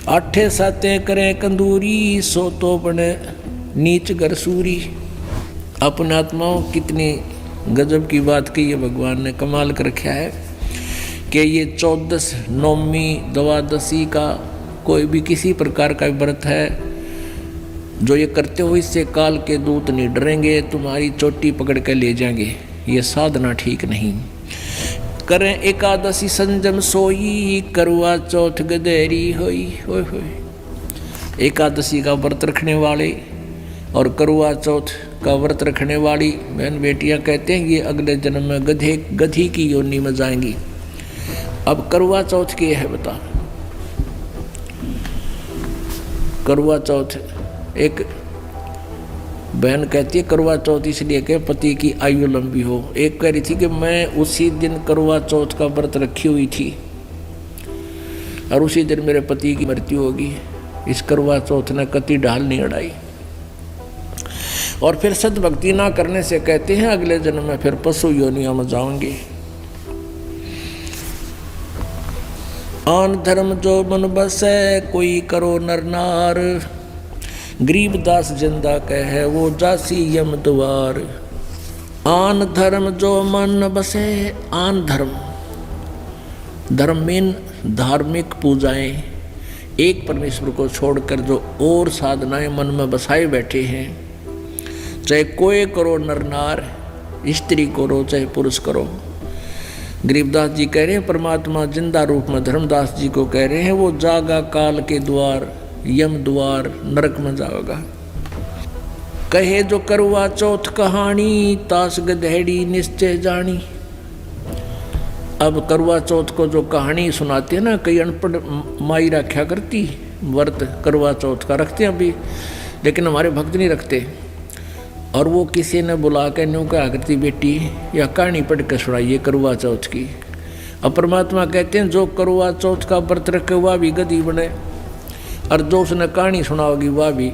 S6: 8 साते करे कंदूरी सो तो बने नीच गरसूरी। अपने आत्माओं कितनी गजब की बात की है, भगवान ने कमाल कर रखा है कि ये 14 नौमी 12 का कोई भी किसी प्रकार का व्रत है जो ये करते हो इससे काल के दूत नहीं डरेंगे, तुम्हारी चोटी पकड़ कर ले जाएंगे। ये साधना ठीक नहीं। करें एकादशी संजम सोई करवा चौथ गदेरी होई होय होय। एकादशी का व्रत रखने वाले और करवा चौथ का व्रत रखने वाली बहन बेटियां कहते हैं ये अगले जन्म में गधी की योनि में जाएंगी। अब करवा चौथ की है बता। करवा चौथ एक बहन कहती है करवा चौथ इसलिए कि पति की आयु लंबी हो। एक कह रही थी कि मैं उसी दिन करवा चौथ का व्रत रखी हुई थी और उसी दिन मेरे पति की मृत्यु होगी। इस करवा चौथ ने कति ढाल नहीं अड़ाई। और फिर सद्भक्ति ना करने से कहते हैं अगले जन्म में फिर पशु योनियों में जाओगे। आन धर्म जो मन बसै कोई करो नर नार, गरीबदास जिंदा कहे वो जासी यम द्वार। आन धर्म जो मन बसे, आन धर्म, धर्म में धार्मिक पूजाएं, एक परमेश्वर को छोड़कर जो और साधनाएं मन में बसाए बैठे हैं, चाहे कोई करो नर नार, स्त्री करो चाहे पुरुष करो। गरीबदास जी कह रहे हैं परमात्मा जिंदा रूप में धर्मदास जी को कह रहे हैं वो जागा काल के द्वार, यम द्वार, नरक में जाओगा। कहे जो करवा चौथ कहानी, तास गधेड़ी निश्चय जानी। अब करवा चौथ को जो कहानी सुनाते हैं ना, कई अनपढ़ माई रखा करती व्रत करवा चौथ का रखते हैं अभी, लेकिन हमारे भक्त नहीं रखते। और वो किसी ने बुला के न्यू कहा करती बेटी या कहानी पढ़ के सुनाइए करवा चौथ की। अब परमात्मा कहते हैं जो करवा चौथ का व्रत रखे वह भी गधी बने, और जो उसने कहानी सुनाओगी वह भी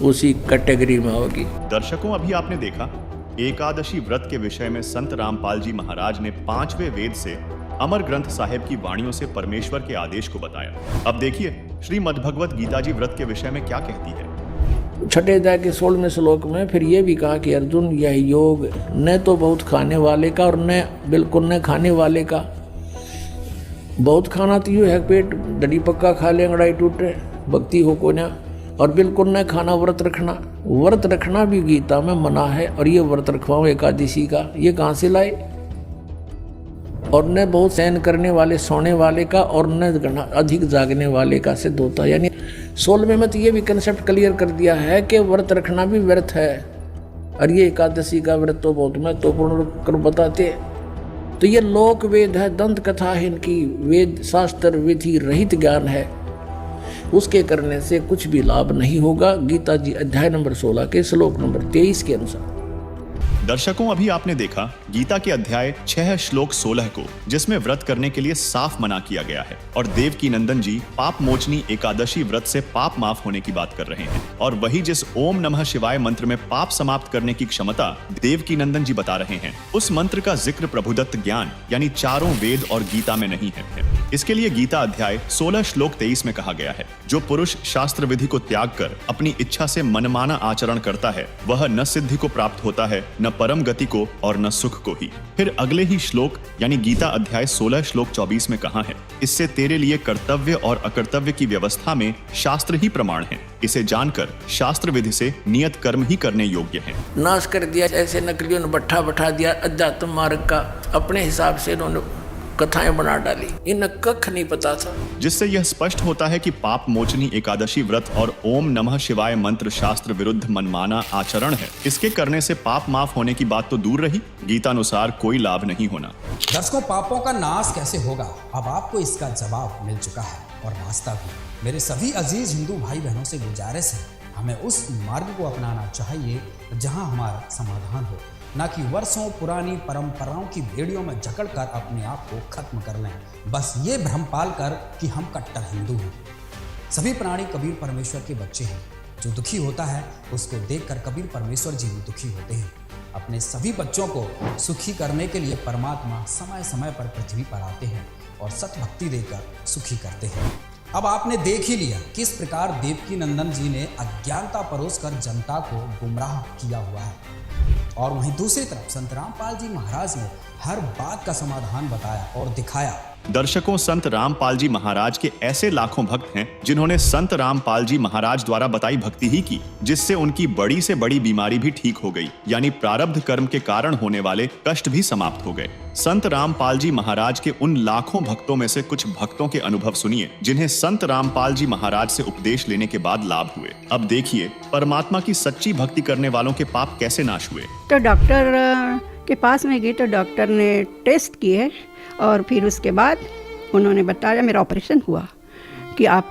S6: उसी कैटेगरी में होगी।
S3: दर्शकों, अभी आपने देखा एकादशी व्रत के विषय में संत रामपाल जी महाराज ने 5वें वेद से अमर ग्रंथ साहिब की वाणियों से परमेश्वर के आदेश को बताया। अब देखिए श्रीमद् भगवत गीता जी व्रत के विषय में क्या कहती है।
S6: छठे अध्याय के 16वें श्लोक में फिर ये भी कहा कि अर्जुन यह योग न तो बहुत खाने वाले का और न बिल्कुल न खाने वाले का। बहुत खाना तो यूँ है पेट डडी पक्का खा ले अंगड़ाई टूटे, भक्ति हो को ना। और बिल्कुल न खाना, व्रत रखना, व्रत रखना भी गीता में मना है। और ये व्रत रखवाओ एकादशी का, ये कहाँ से लाए। और न बहुत सहन करने वाले सोने वाले का और न अधिक जागने वाले का सिद्ध होता है। यानी 16वें में तो ये भी कंसेप्ट क्लियर कर दिया है कि व्रत रखना भी व्यर्थ है। और ये एकादशी का व्रत तो बहुत महत्वपूर्ण कर बताते। तो ये लोक वेद है, दंत कथा है इनकी, वेद शास्त्र विधि रहित ज्ञान है। उसके करने से कुछ भी लाभ नहीं होगा। गीता जी अध्याय नंबर 16 के श्लोक नंबर 23 के अनुसार।
S3: दर्शकों, अभी आपने देखा गीता के अध्याय 6 श्लोक 16 को, जिसमें व्रत करने के लिए साफ मना किया गया है। और देवकी नंदन जी पाप मोचनी एकादशी व्रत से पाप माफ होने की बात कर रहे हैं। और वही जिस ओम नमः शिवाय मंत्र में पाप समाप्त करने की क्षमता देवकी नंदन जी बता रहे हैं, उस मंत्र का जिक्र प्रभुदत्त ज्ञान यानी चारों वेद और गीता में नहीं है। इसके लिए गीता अध्याय 16 श्लोक 23 में कहा गया है, जो पुरुष शास्त्र विधि को त्याग कर अपनी इच्छा से मनमाना आचरण करता है वह न सिद्धि को प्राप्त होता है, न परम गति को और न सुख को ही। फिर अगले ही श्लोक यानी गीता अध्याय 16 श्लोक 24 में कहा है, इससे तेरे लिए कर्तव्य और अकर्तव्य की व्यवस्था में शास्त्र ही प्रमाण है। इसे जानकर शास्त्र विधि से नियत कर्म ही करने योग्य है।
S6: नाश कर दिया ऐसे नकलियों ने बट्ठा बैठा दिया अध्यात्म मार्ग का, अपने हिसाब से इन्होंने कथाएं बना डाली, इन्हें कख नहीं पता था।
S3: जिससे यह स्पष्ट होता है कि पाप मोचनी एकादशी व्रत और ओम नमः शिवाय मंत्र शास्त्र विरुद्ध मनमाना आचरण है। इसके करने से पाप माफ होने की बात तो दूर रही, गीतानुसार कोई लाभ नहीं होना।
S2: दर्शकों, पापों का नाश कैसे होगा, अब आपको इसका जवाब मिल चुका है। और वास्तव में मेरे सभी अजीज हिंदू भाई बहनों से गुजारिश है, हमें उस मार्ग को अपनाना चाहिए जहां हमारा समाधान हो, ना कि वर्षों पुरानी परंपराओं की बेड़ियों में जकड़कर अपने आप को खत्म कर लें, बस ये भ्रम पाल कर कि हम कट्टर हिंदू हैं। सभी प्राणी कबीर परमेश्वर के बच्चे हैं। जो दुखी होता है उसको देखकर कबीर परमेश्वर जी भी दुखी होते हैं। अपने सभी बच्चों को सुखी करने के लिए परमात्मा समय समय पर पृथ्वी पर आते हैं और सतभक्ति देकर सुखी करते हैं। अब आपने देख ही लिया किस प्रकार देवकी नंदन जी ने अज्ञानता परोसकर जनता को गुमराह किया हुआ है, और वहीं दूसरी तरफ संत रामपाल जी महाराज ने हर बात का समाधान बताया और दिखाया।
S3: दर्शकों, संत रामपाल जी महाराज के ऐसे लाखों भक्त हैं जिन्होंने संत रामपाल जी महाराज द्वारा बताई भक्ति ही की, जिससे उनकी बड़ी से बड़ी बीमारी भी ठीक हो गई, यानी प्रारब्ध कर्म के कारण होने वाले कष्ट भी समाप्त हो गए। संत रामपाल जी महाराज के उन लाखों भक्तों में से कुछ भक्तों के अनुभव सुनिए, जिन्हें संत रामपाल जी महाराज से उपदेश लेने के बाद लाभ हुए। अब देखिए परमात्मा की सच्ची भक्ति करने वालों के पाप कैसे नाश हुए।
S16: तो डॉक्टर के पास में गई तो डॉक्टर ने टेस्ट किए और फिर उसके बाद उन्होंने बताया मेरा ऑपरेशन हुआ कि आप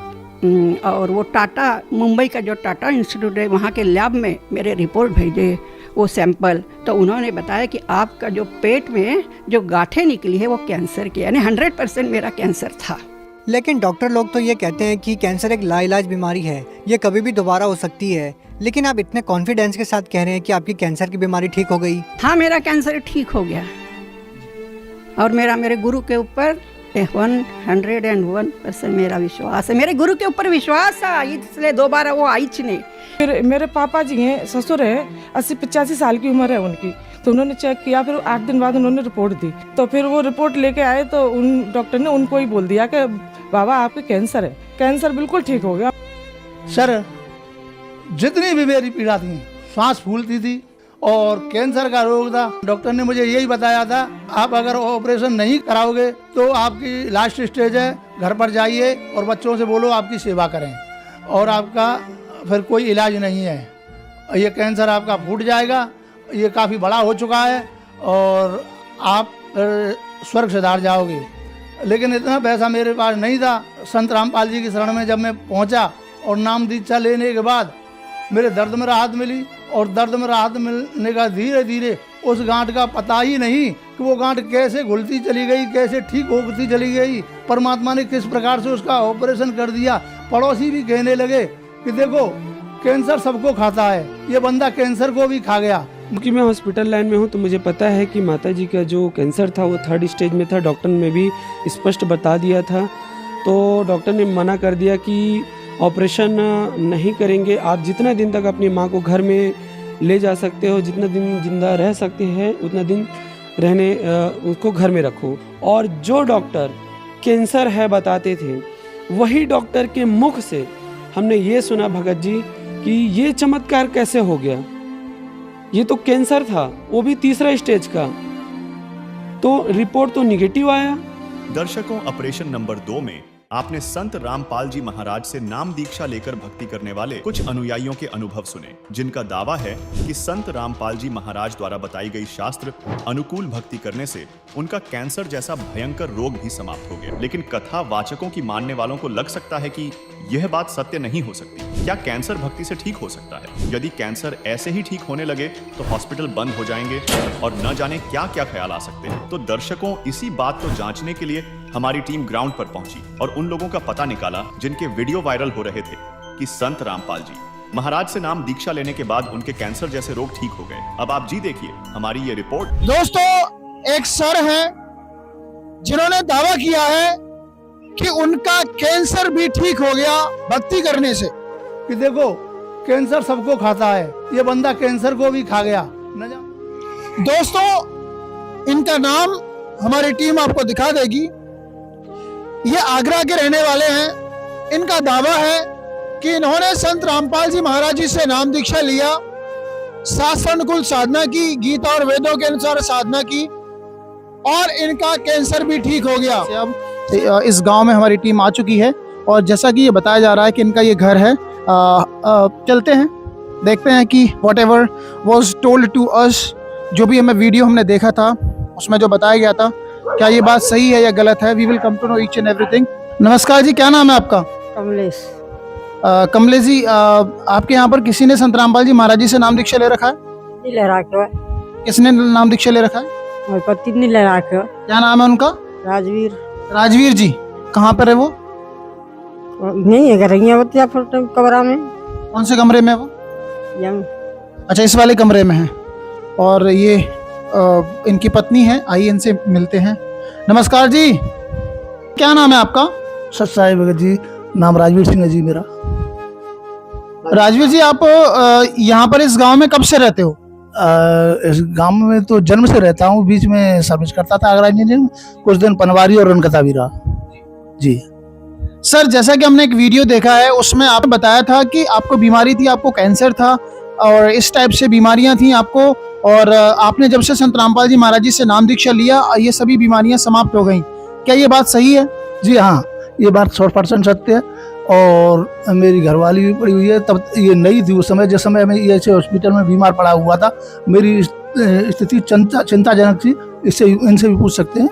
S16: और वो टाटा मुंबई का जो टाटा इंस्टीट्यूट है वहाँ के लैब में मेरे रिपोर्ट भेजे वो सैंपल, तो उन्होंने बताया कि आपका जो पेट में जो गांठें निकली है वो कैंसर की, यानी 100% मेरा कैंसर था।
S17: लेकिन डॉक्टर लोग तो ये कहते हैं कि कैंसर एक लाइलाज बीमारी है, ये कभी भी दोबारा हो सकती है। लेकिन आप इतने कॉन्फिडेंस के साथ कह रहे हैं कि आपकी कैंसर की बीमारी ठीक हो गई।
S16: हाँ, मेरा कैंसर ठीक हो गया और मेरे गुरु के ऊपर 101% मेरा विश्वास है। मेरे गुरु के ऊपर विश्वास है, इसलिए दोबारा वो आई नहीं।
S18: फिर मेरे पापा जी हैं, ससुर है, 80-85 साल की उम्र है उनकी। तो उन्होंने चेक किया, फिर 8 दिन बाद उन्होंने रिपोर्ट दी। तो फिर वो रिपोर्ट लेके आए तो उन डॉक्टर ने उनको ही बोल दिया कि बाबा आपके कैंसर है। कैंसर बिल्कुल ठीक हो गया।
S19: सर, जितनी भी मेरी पीड़ा थी, सांस फूलती थी और कैंसर का रोग था, डॉक्टर ने मुझे यही बताया था, आप अगर ऑपरेशन नहीं कराओगे तो आपकी लास्ट स्टेज है, घर पर जाइए और बच्चों से बोलो आपकी सेवा करें और आपका फिर कोई इलाज नहीं है, ये कैंसर आपका फूट जाएगा, ये काफ़ी बड़ा हो चुका है और आप स्वर्ग सिधार जाओगे। लेकिन इतना पैसा मेरे पास नहीं था। संत रामपाल जी की शरण में जब मैं पहुंचा और नाम दीक्षा लेने के बाद मेरे दर्द में राहत मिली और दर्द में राहत मिलने का धीरे धीरे उस गांठ का पता ही नहीं कि वो गांठ कैसे घुलती चली गई, कैसे ठीक होती चली गई। परमात्मा ने किस प्रकार से उसका ऑपरेशन कर दिया। पड़ोसी भी कहने लगे कि देखो कैंसर सबको खाता है, ये बंदा कैंसर को भी खा गया।
S20: क्योंकि मैं हॉस्पिटल लाइन में हूँ तो मुझे पता है कि माताजी का जो कैंसर था वो 3rd स्टेज में था। डॉक्टर ने भी स्पष्ट बता दिया था, तो डॉक्टर ने मना कर दिया कि ऑपरेशन नहीं करेंगे, आप जितना दिन तक अपनी माँ को घर में ले जा सकते हो, जितना दिन जिंदा रह सकते हैं उतना दिन रहने उसको घर में रखो। और जो डॉक्टर कैंसर है बताते थे, वही डॉक्टर के मुख से हमने ये सुना भगत जी कि ये चमत्कार कैसे हो गया, ये तो कैंसर था, वो भी 3रा स्टेज का, तो रिपोर्ट तो निगेटिव आया।
S3: दर्शकों, ऑपरेशन नंबर 2 में आपने संत रामपाल जी महाराज से नाम दीक्षा लेकर भक्ति करने वाले कुछ अनुयायियों के अनुभव सुने, जिनका दावा है कि संत रामपाल जी महाराज द्वारा बताई गई शास्त्र अनुकूल भक्ति करने से उनका कैंसर जैसा भयंकर रोग भी समाप्त हो गया। लेकिन कथा वाचकों की मानने वालों को लग सकता है कि यह बात सत्य नहीं हो सकती। क्या कैंसर भक्ति से ठीक हो सकता है? यदि कैंसर ऐसे ही ठीक होने लगे तो हॉस्पिटल बंद हो जाएंगे और न जाने क्या क्या ख्याल आ सकते हैं। तो दर्शकों, इसी बात को जांचने के लिए हमारी टीम ग्राउंड पर पहुंची और उन लोगों का पता निकाला जिनके वीडियो वायरल हो रहे थे कि संत रामपाल जी महाराज से नाम दीक्षा लेने के बाद उनके कैंसर जैसे रोग ठीक हो गए। अब आप जी देखिए हमारी ये रिपोर्ट।
S21: दोस्तों, एक सर हैं जिन्होंने दावा किया है कि उनका कैंसर भी ठीक हो गया भक्ति करने से।
S19: कि देखो कैंसर सबको खाता है, ये बंदा कैंसर को भी खा गया।
S21: दोस्तों, इनका नाम हमारी टीम आपको दिखा देगी। ये आगरा के रहने वाले हैं। इनका दावा है कि इन्होंने संत रामपाल जी महाराज जी से नाम दीक्षा लिया, शास्त्रानुकूल साधना की, गीता और वेदों के अनुसार साधना की और इनका कैंसर भी ठीक हो गया।
S22: अब इस गांव में हमारी टीम आ चुकी है और जैसा कि ये बताया जा रहा है कि इनका ये घर है। चलते हैं, देखते हैं कि whatever was told to us, जो भी हमें वीडियो हमने देखा था उसमें जो बताया गया था, क्या ये बात सही है या गलत है। We will come to know each and everything. नमस्कार जी, क्या नाम है आपका?
S23: कमलेश।
S22: कमलेश जी, आपके यहाँ पर किसी ने संत रामपाल जी महाराज जी से नाम दीक्षा ले रखा है?
S23: नहीं ले रखा है। किसने नाम दीक्षा ले रखा है? मेरे पति ने ले रखा है।
S22: क्या नाम है उनका?
S23: राजवीर।
S22: राजवीर जी, कहाँ पर है वो?
S23: नहीं है, घर होती कमरा में।
S22: कौन से कमरे में वो? अच्छा, इस वाले कमरे में है। और ये इनकी पत्नी है, आइए इनसे मिलते हैं। नमस्कार जी, क्या नाम है आपका?
S19: सत्साई भगत जी। नाम राजवीर सिंह है जी मेरा।
S22: राजवीर जी, आप यहाँ पर इस गांव में कब से रहते हो?
S19: इस गांव में तो जन्म से रहता हूँ, बीच में सर्विस करता था आगरा इंजीनियरिंग, कुछ दिन पनवारी और रनकथा भी रहा जी।
S22: सर, जैसा कि हमने एक वीडियो देखा है उसमें आपने बताया था कि आपको बीमारी थी, आपको कैंसर था और इस टाइप से बीमारियां थी आपको, और आपने जब से संत रामपाल जी महाराज जी से नाम दीक्षा लिया ये सभी बीमारियां समाप्त हो गई। क्या ये बात सही है?
S19: जी हाँ, ये बात 100% सत्य है। और मेरी घरवाली भी पड़ी हुई है, तब ये नई थी उस समय, जिस समय मैं ऐसे हॉस्पिटल में बीमार पड़ा हुआ था। मेरी स्थिति चिंताजनक थी। इससे इनसे भी पूछ सकते हैं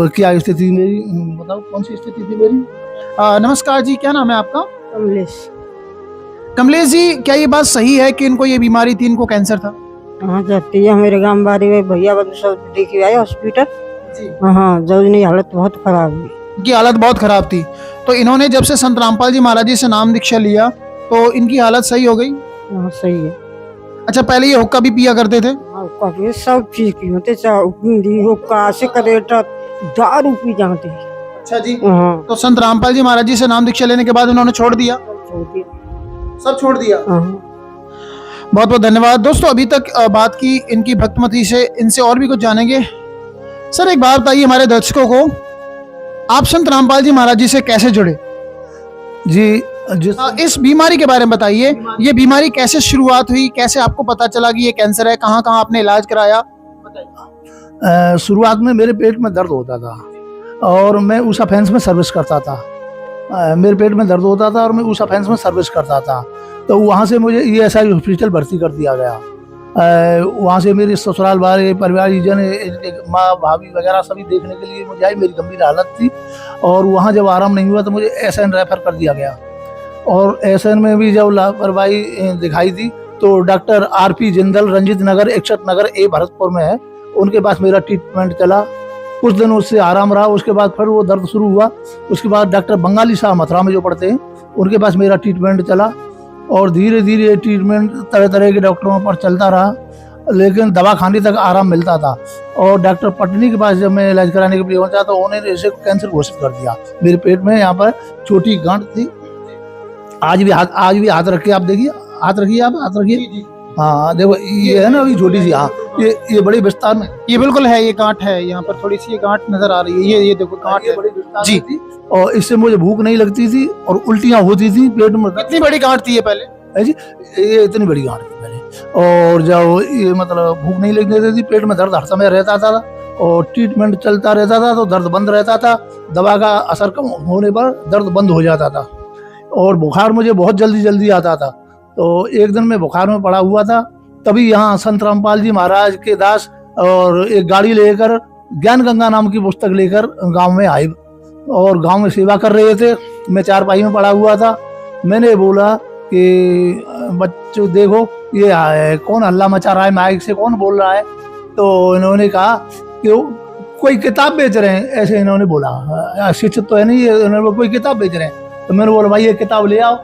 S19: क्या स्थिति मेरी, बताओ कौन सी स्थिति थी मेरी।
S22: नमस्कार जी, क्या नाम है आपका?
S23: कमलेश।
S22: कमलेश जी, क्या ये बात सही है कि इनको ये बीमारी थी, इनको कैंसर था?
S23: हाँ, जाती है मेरे गांव बारी में भैया बंधु सब देखे आए हॉस्पिटल। हाँ, जल्दी नहीं, हालत बहुत खराब हुई।
S22: की हालत बहुत खराब थी। तो इन्होंने जब से संत रामपाल जी महाराज जी से नाम दीक्षा लिया तो इनकी हालत सही हो गई?
S23: हाँ सही है।
S22: अच्छा, पहले ये हुक्का भी पिया करते थे?
S23: हाँ हुक्का सब चीज की होते, हुक्का सिगरेट दारू पी जाते।
S22: अच्छा जी।
S23: हाँ।
S22: तो संत रामपाल जी महाराज जी से नाम दीक्षा लेने के बाद उन्होंने छोड़ दिया? सब छोड़ दिया। बहुत बहुत धन्यवाद दोस्तों। अभी तक बात की इनकी भक्तिमती से, इनसे और भी कुछ जानेंगे। सर एक बात बताइए हमारे दर्शकों को, आप संत रामपाल जी महाराज जी से कैसे जुड़े?
S19: जी
S22: इस बीमारी के बारे में बताइए, ये बीमारी कैसे शुरुआत हुई, कैसे आपको पता चला कि ये कैंसर है, कहाँ कहाँ आपने इलाज कराया?
S19: शुरुआत में मेरे पेट में दर्द होता था और मैं उषा फैंस में सर्विस करता था। मेरे पेट में दर्द होता था और मैं उषा फैंस में सर्विस करता था। तो वहाँ से मुझे ESI हॉस्पिटल भर्ती कर दिया गया। वहाँ से मेरे ससुराल वाले परिवारजन, माँ भाभी वगैरह सभी देखने के लिए मुझे आई। मेरी गंभीर हालत थी और वहाँ जब आराम नहीं हुआ तो मुझे SN रेफर कर दिया गया। और SN में भी जब लापरवाही दिखाई दी तो डॉक्टर RP जिंदल, रंजित नगर, इकसठ नगर A भरतपुर में है, उनके पास मेरा ट्रीटमेंट चला। कुछ दिन उससे आराम रहा, उसके बाद फिर वो दर्द शुरू हुआ। उसके बाद डॉक्टर बंगाली साहब मथुरा में जो पढ़ते हैं उनके पास मेरा ट्रीटमेंट चला और धीरे धीरे ट्रीटमेंट तरह तरह के डॉक्टरों पर चलता रहा, लेकिन दवा खाने तक आराम मिलता था। और डॉक्टर पटनी के पास जब मैं इलाज कराने के लिए पहुंचा तो उन्होंने इसे कैंसर घोषित कर दिया। मेरे पेट में यहाँ पर छोटी गांठ थी। आज भी हाथ रख के आप देखिए, हाथ रखिए, आप हाथ रखिए। हाँ देखो, ये है ना अभी छोटी सी। हाँ ये बड़ी विस्तार में,
S22: ये बिल्कुल है, ये गांठ है यहाँ पर, थोड़ी सी ये गांठ नजर आ रही है। ये देखो गांठ है
S19: बड़ी विस्तार
S22: जी।
S19: थी और इससे मुझे भूख नहीं लगती थी और उल्टियाँ होती थी पेट में।
S22: कितनी बड़ी गांठ थी ये पहले?
S19: है जी, ये इतनी बड़ी गांठ थी पहले। और जब ये मतलब भूख नहीं लगती थी, पेट में दर्द हर समय रहता था और ट्रीटमेंट चलता रहता था तो दर्द बंद रहता था। दवा का असर कम होने पर दर्द बंद हो जाता था और बुखार मुझे बहुत जल्दी आता था। तो एक दिन मैं बुखार में पड़ा हुआ था, तभी यहाँ संत रामपाल जी महाराज के दास और एक गाड़ी लेकर ज्ञान गंगा नाम की पुस्तक लेकर गांव में आए और गांव में सेवा कर रहे थे। मैं चारपाई में पड़ा हुआ था। मैंने बोला कि बच्चों देखो ये कौन हल्ला मचा रहा है, माइक से कौन बोल रहा है? तो इन्होंने कहा कि कोई किताब बेच रहे हैं, ऐसे इन्होंने बोला। शिक्षित तो है नहीं, इन्होंने कोई किताब बेच रहे हैं। तो मैंने बोला भाई ये किताब ले आओ।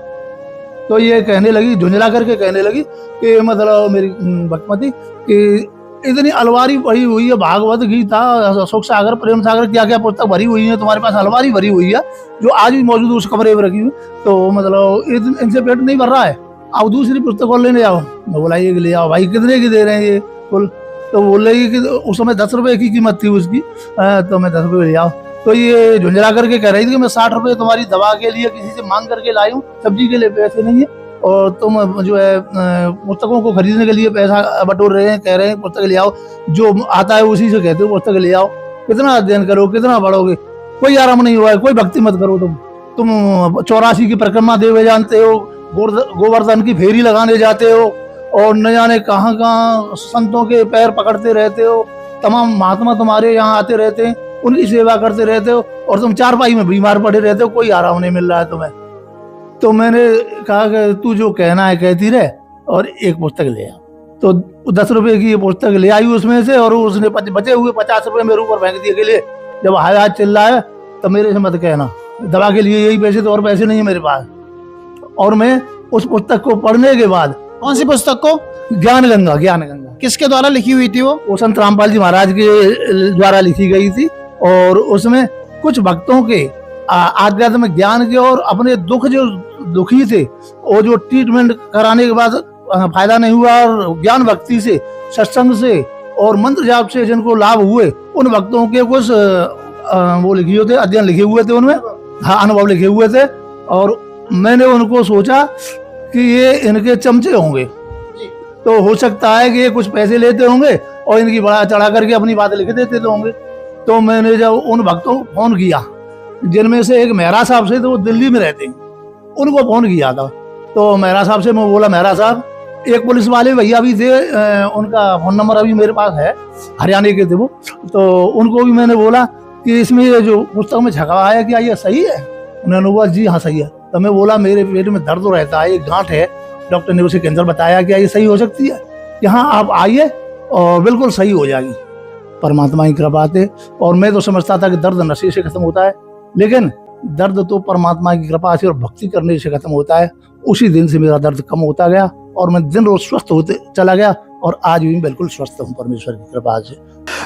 S19: तो ये कहने लगी, झुंझला करके कहने लगी कि मतलब मेरी भक्तिमती कि इतनी अलमारी भरी हुई है, भागवत गीता, अशोक सागर, प्रेम सागर, क्या क्या पुस्तक भरी हुई है तुम्हारे पास, अलमारी भरी हुई है जो आज भी मौजूद उस कमरे में रखी हुई। तो मतलब इनसे पेट नहीं भर रहा है, आप दूसरी पुस्तक और लेने आओ। मैं बोला ये ले आओ। भाई कितने की दे रहे हैं ये? तो बोल रही कि उस समय 10 रुपए की कीमत थी उसकी। तो मैं 10 रुपये ले आओ। तो ये झुंझला करके कह रही थी कि मैं 60 रुपये तुम्हारी दवा के लिए किसी से मांग करके लाई हूँ, सब्जी के लिए पैसे नहीं है और तुम जो है पुस्तकों को खरीदने के लिए पैसा बटोर रहे हैं, कह रहे हैं पुस्तक ले आओ, जो आता है उसी से कहते हो पुस्तक ले आओ। कितना अध्ययन करो, कितना पढ़ोगे, कोई आराम नहीं हुआ है, कोई भक्ति मत करो। तुम 84 की परिक्रमा देवे जानते हो, गोवर्धन की फेरी लगाने जाते हो और न जाने कहाँ कहाँ संतों के पैर पकड़ते रहते हो, तमाम महात्मा तुम्हारे यहाँ आते रहते हैं, उनकी सेवा करते रहते हो और तुम चारपाई में बीमार पड़े रहते हो, कोई आराम नहीं मिल रहा है तुम्हें। तो मैंने कहा कि तू जो कहना है कहती रहे और एक पुस्तक ले आ। तो 10 रुपए की ये पुस्तक ले आई उसमें से और उसने बचे हुए 50 रुपए मेरे ऊपर फेंक दिए के लिए। जब हाथ चिल्ला है तो मेरे से मत कहना, दवा के लिए यही पैसे तो और पैसे नहीं है मेरे पास। और मैं उस पुस्तक को पढ़ने के बाद,
S22: कौन सी पुस्तक को?
S19: ज्ञान गंगा। ज्ञान गंगा
S22: किसके द्वारा लिखी हुई थी वो?
S19: संत रामपाल जी महाराज के द्वारा लिखी गई थी और उसमें कुछ भक्तों के आध्यात्मिक ज्ञान के और अपने दुख जो दुखी थे वो जो ट्रीटमेंट कराने के बाद फायदा नहीं हुआ और ज्ञान भक्ति से, सत्संग से और मंत्र जाप से जिनको लाभ हुए, उन भक्तों के कुछ वो लिखे हुए थे, अध्ययन लिखे हुए थे उनमें, हाँ अनुभव लिखे हुए थे। और मैंने उनको सोचा कि ये इनके चमचे होंगे, तो हो सकता है कि ये कुछ पैसे लेते होंगे और इनकी बड़ा चढ़ा करके अपनी बात लिख देते होंगे। तो मैंने जब उन भक्तों को फोन किया, जिनमें से एक मेहरा साहब से, तो वो दिल्ली में रहते हैं, उनको फोन किया था। तो मेहरा साहब से मैं बोला, मेहरा साहब, एक पुलिस वाले भैया भी थे, उनका फोन नंबर अभी मेरे पास है, हरियाणा के थे वो। तो उनको भी मैंने बोला कि इसमें ये जो पुस्तक में छपा है क्या ये सही है? उन्होंने बोला जी हाँ सही है। तो मैं बोला मेरे पेट में दर्द रहता है, एक गांठ है, डॉक्टर ने उसे कैंसर बताया, क्या ये सही हो सकती है? यहाँ आप आइए और बिल्कुल सही हो जाएगी परमात्मा की कृपा से। और मैं तो समझता था कि दर्द नशे से खत्म होता है, लेकिन दर्द तो परमात्मा की कृपा से और भक्ति करने से खत्म होता है। उसी दिन से मेरा दर्द कम होता गया और मैं दिन रोज स्वस्थ होते चला गया और आज भी बिल्कुल स्वस्थ हूँ परमेश्वर की कृपा से।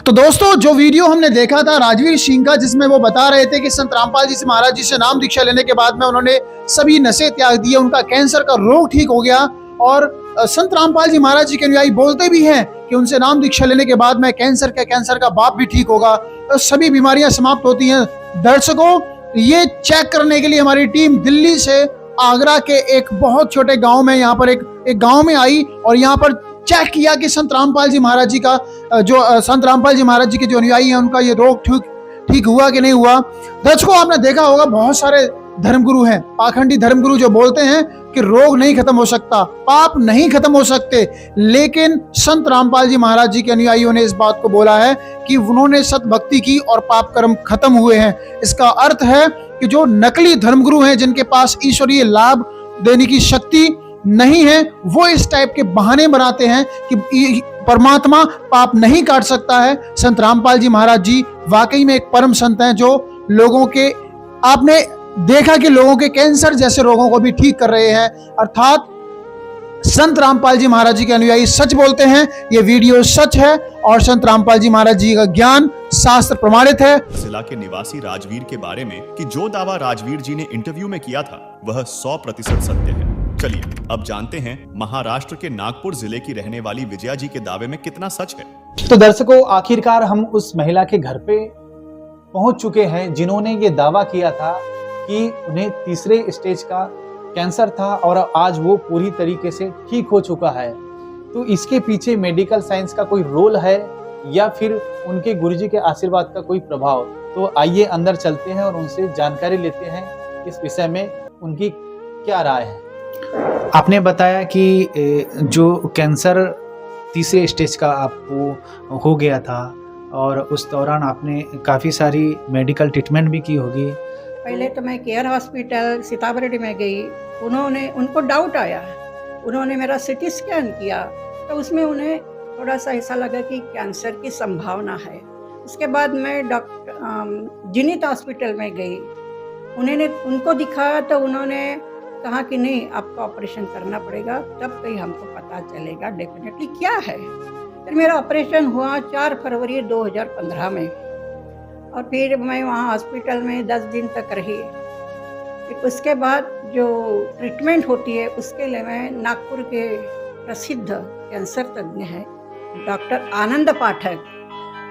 S22: तो दोस्तों, जो वीडियो हमने देखा था राजवीर सिंह का, जिसमें वो बता रहे थे कि संत रामपाल जी से महाराज जी से नाम दीक्षा लेने के बाद में उन्होंने सभी नशे त्याग दिए, उनका कैंसर का रोग ठीक हो गया। और संत रामपाल जी महाराज जी के अनुयायी बोलते भी हैं कि उनसे नाम दीक्षा लेने के बाद में कैंसर का बाप भी ठीक होगा, तो सभी बीमारियां समाप्त होती हैं। दर्शकों, ये चेक करने के लिए हमारी टीम दिल्ली से आगरा के एक बहुत छोटे गांव में यहाँ पर एक गांव में आई और यहाँ पर चेक किया कि संत रामपाल जी महाराज जी का संत रामपाल जी महाराज जी के जो अनुयायी हैं उनका ये रोग ठीक हुआ कि नहीं हुआ। दर्शकों, आपने देखा होगा बहुत सारे धर्मगुरु हैं, पाखंडी धर्मगुरु, जो बोलते हैं कि रोग नहीं खत्म हो सकता, पाप नहीं खत्म हो सकते, लेकिन संत रामपाल जी महाराज जी के अनुयायियों ने इस बात को बोला है कि उन्होंने सत भक्ति की और पाप कर्म खत्म हुए हैं। इसका अर्थ है कि जो नकली धर्मगुरु हैं, जिनके पास ईश्वरीय लाभ देने की शक्ति नहीं है, वो इस टाइप के बहाने बनाते हैं कि परमात्मा पाप नहीं काट सकता है। संत रामपाल जी महाराज जी वाकई में एक परम संत हैं, जो लोगों के, आपने देखा कि लोगों के कैंसर जैसे रोगों को भी ठीक कर रहे हैं। अर्थात संत रामपाल जी महाराज जी के अनुयायी सच बोलते हैं, ये वीडियो सच है और संत रामपाल जी महाराज जी का ज्ञान शास्त्र प्रमाणित है।
S3: जिला के निवासी राजवीर के बारे में कि जो दावा राजवीर जी ने इंटरव्यू में किया था वह 100% सत्य है। चलिए अब जानते हैं महाराष्ट्र के नागपुर जिले की रहने वाली विजया जी के दावे में कितना सच है।
S1: तो दर्शकों, आखिरकार हम उस महिला के घर पे पहुंच चुके हैं जिन्होंने ये दावा किया था कि उन्हें तीसरे स्टेज का कैंसर था और आज वो पूरी तरीके से ठीक हो चुका है। तो इसके पीछे मेडिकल साइंस का कोई रोल है या फिर उनके गुरुजी के आशीर्वाद का कोई प्रभाव? तो आइए अंदर चलते हैं और उनसे जानकारी लेते हैं इस विषय में उनकी क्या राय है। आपने बताया कि जो कैंसर तीसरे स्टेज का आपको हो गया था और उस दौरान आपने काफ़ी सारी मेडिकल ट्रीटमेंट भी की होगी।
S16: पहले तो मैं केयर हॉस्पिटल सीताबर्डी में गई, उनको डाउट आया, उन्होंने मेरा सिटी स्कैन किया तो उसमें उन्हें थोड़ा सा ऐसा लगा कि कैंसर की संभावना है। उसके बाद मैं डॉक्टर जिनित हॉस्पिटल में गई, उनको दिखाया तो उन्होंने कहा कि नहीं, आपका ऑपरेशन करना पड़ेगा, तब कहीं हमको पता चलेगा डेफिनेटली क्या है। फिर मेरा ऑपरेशन हुआ 4 फरवरी 2015 में और फिर मैं वहाँ हॉस्पिटल में 10 दिन तक रही। फिर उसके बाद जो ट्रीटमेंट होती है उसके लिए मैं नागपुर के प्रसिद्ध कैंसर तज्ञ हैं डॉक्टर आनंद पाठक,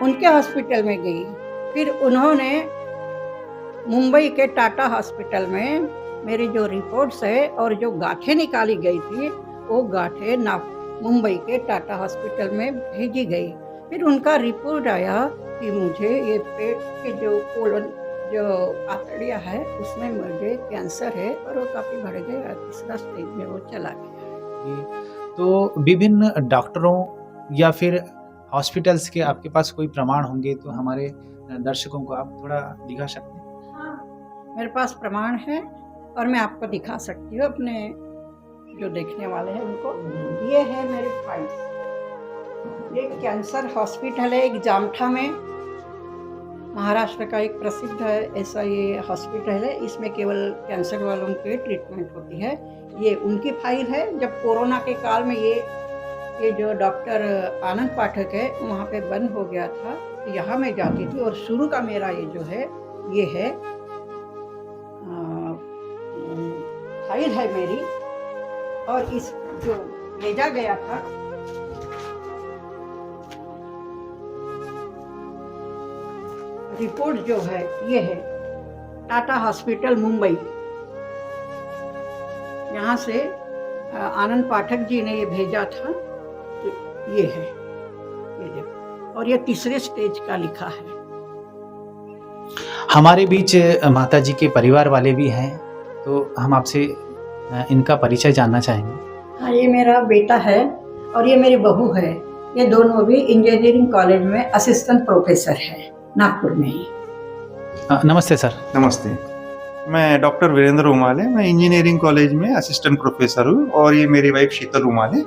S16: उनके हॉस्पिटल में गई। फिर उन्होंने मुंबई के टाटा हॉस्पिटल में मेरी जो रिपोर्ट्स है और जो गांठें निकाली गई थी वो गांठें मुंबई के टाटा हॉस्पिटल में भेजी गई। फिर उनका रिपोर्ट आया कि मुझे ये पेट के जो कोलन जो आंतड़ियाँ है उसमें मुझे कैंसर है और वो काफ़ी बढ़ गया, तीसरा स्टेज में वो चला गया।
S1: तो विभिन्न डॉक्टरों या फिर हॉस्पिटल्स के आपके पास कोई प्रमाण होंगे तो हमारे दर्शकों को आप थोड़ा दिखा सकते हैं?
S16: हाँ, मेरे पास प्रमाण है और मैं आपको दिखा सकती हूँ, अपने जो देखने वाले हैं उनको। ये है मेरे फाइल्स। एक कैंसर हॉस्पिटल है एक जामठा में, महाराष्ट्र का एक प्रसिद्ध ऐसा ये हॉस्पिटल है, इसमें केवल कैंसर वालों की ट्रीटमेंट होती है। ये उनकी फाइल है। जब कोरोना के काल में ये जो डॉक्टर आनंद पाठक है वहाँ पे बंद हो गया था, तो यहाँ मैं जाती थी और शुरू का मेरा ये जो है ये है फाइल है मेरी। और इस जो भेजा गया था रिपोर्ट जो है ये है टाटा हॉस्पिटल मुंबई, यहाँ से आनंद पाठक जी ने ये भेजा था। तो ये है, ये देखो, और ये तीसरे स्टेज का लिखा है।
S1: हमारे बीच माता जी के परिवार वाले भी हैं, तो हम आपसे इनका परिचय जानना चाहेंगे।
S16: हाँ, ये मेरा बेटा है और ये मेरी बहू है। ये दोनों भी इंजीनियरिंग कॉलेज में असिस्टेंट प्रोफेसर है नागपुर में ही।
S1: नमस्ते सर।
S9: नमस्ते, मैं डॉक्टर वीरेंद्र उमाले, मैं इंजीनियरिंग कॉलेज में असिस्टेंट प्रोफेसर हूँ और ये मेरी वाइफ शीतल उमाले।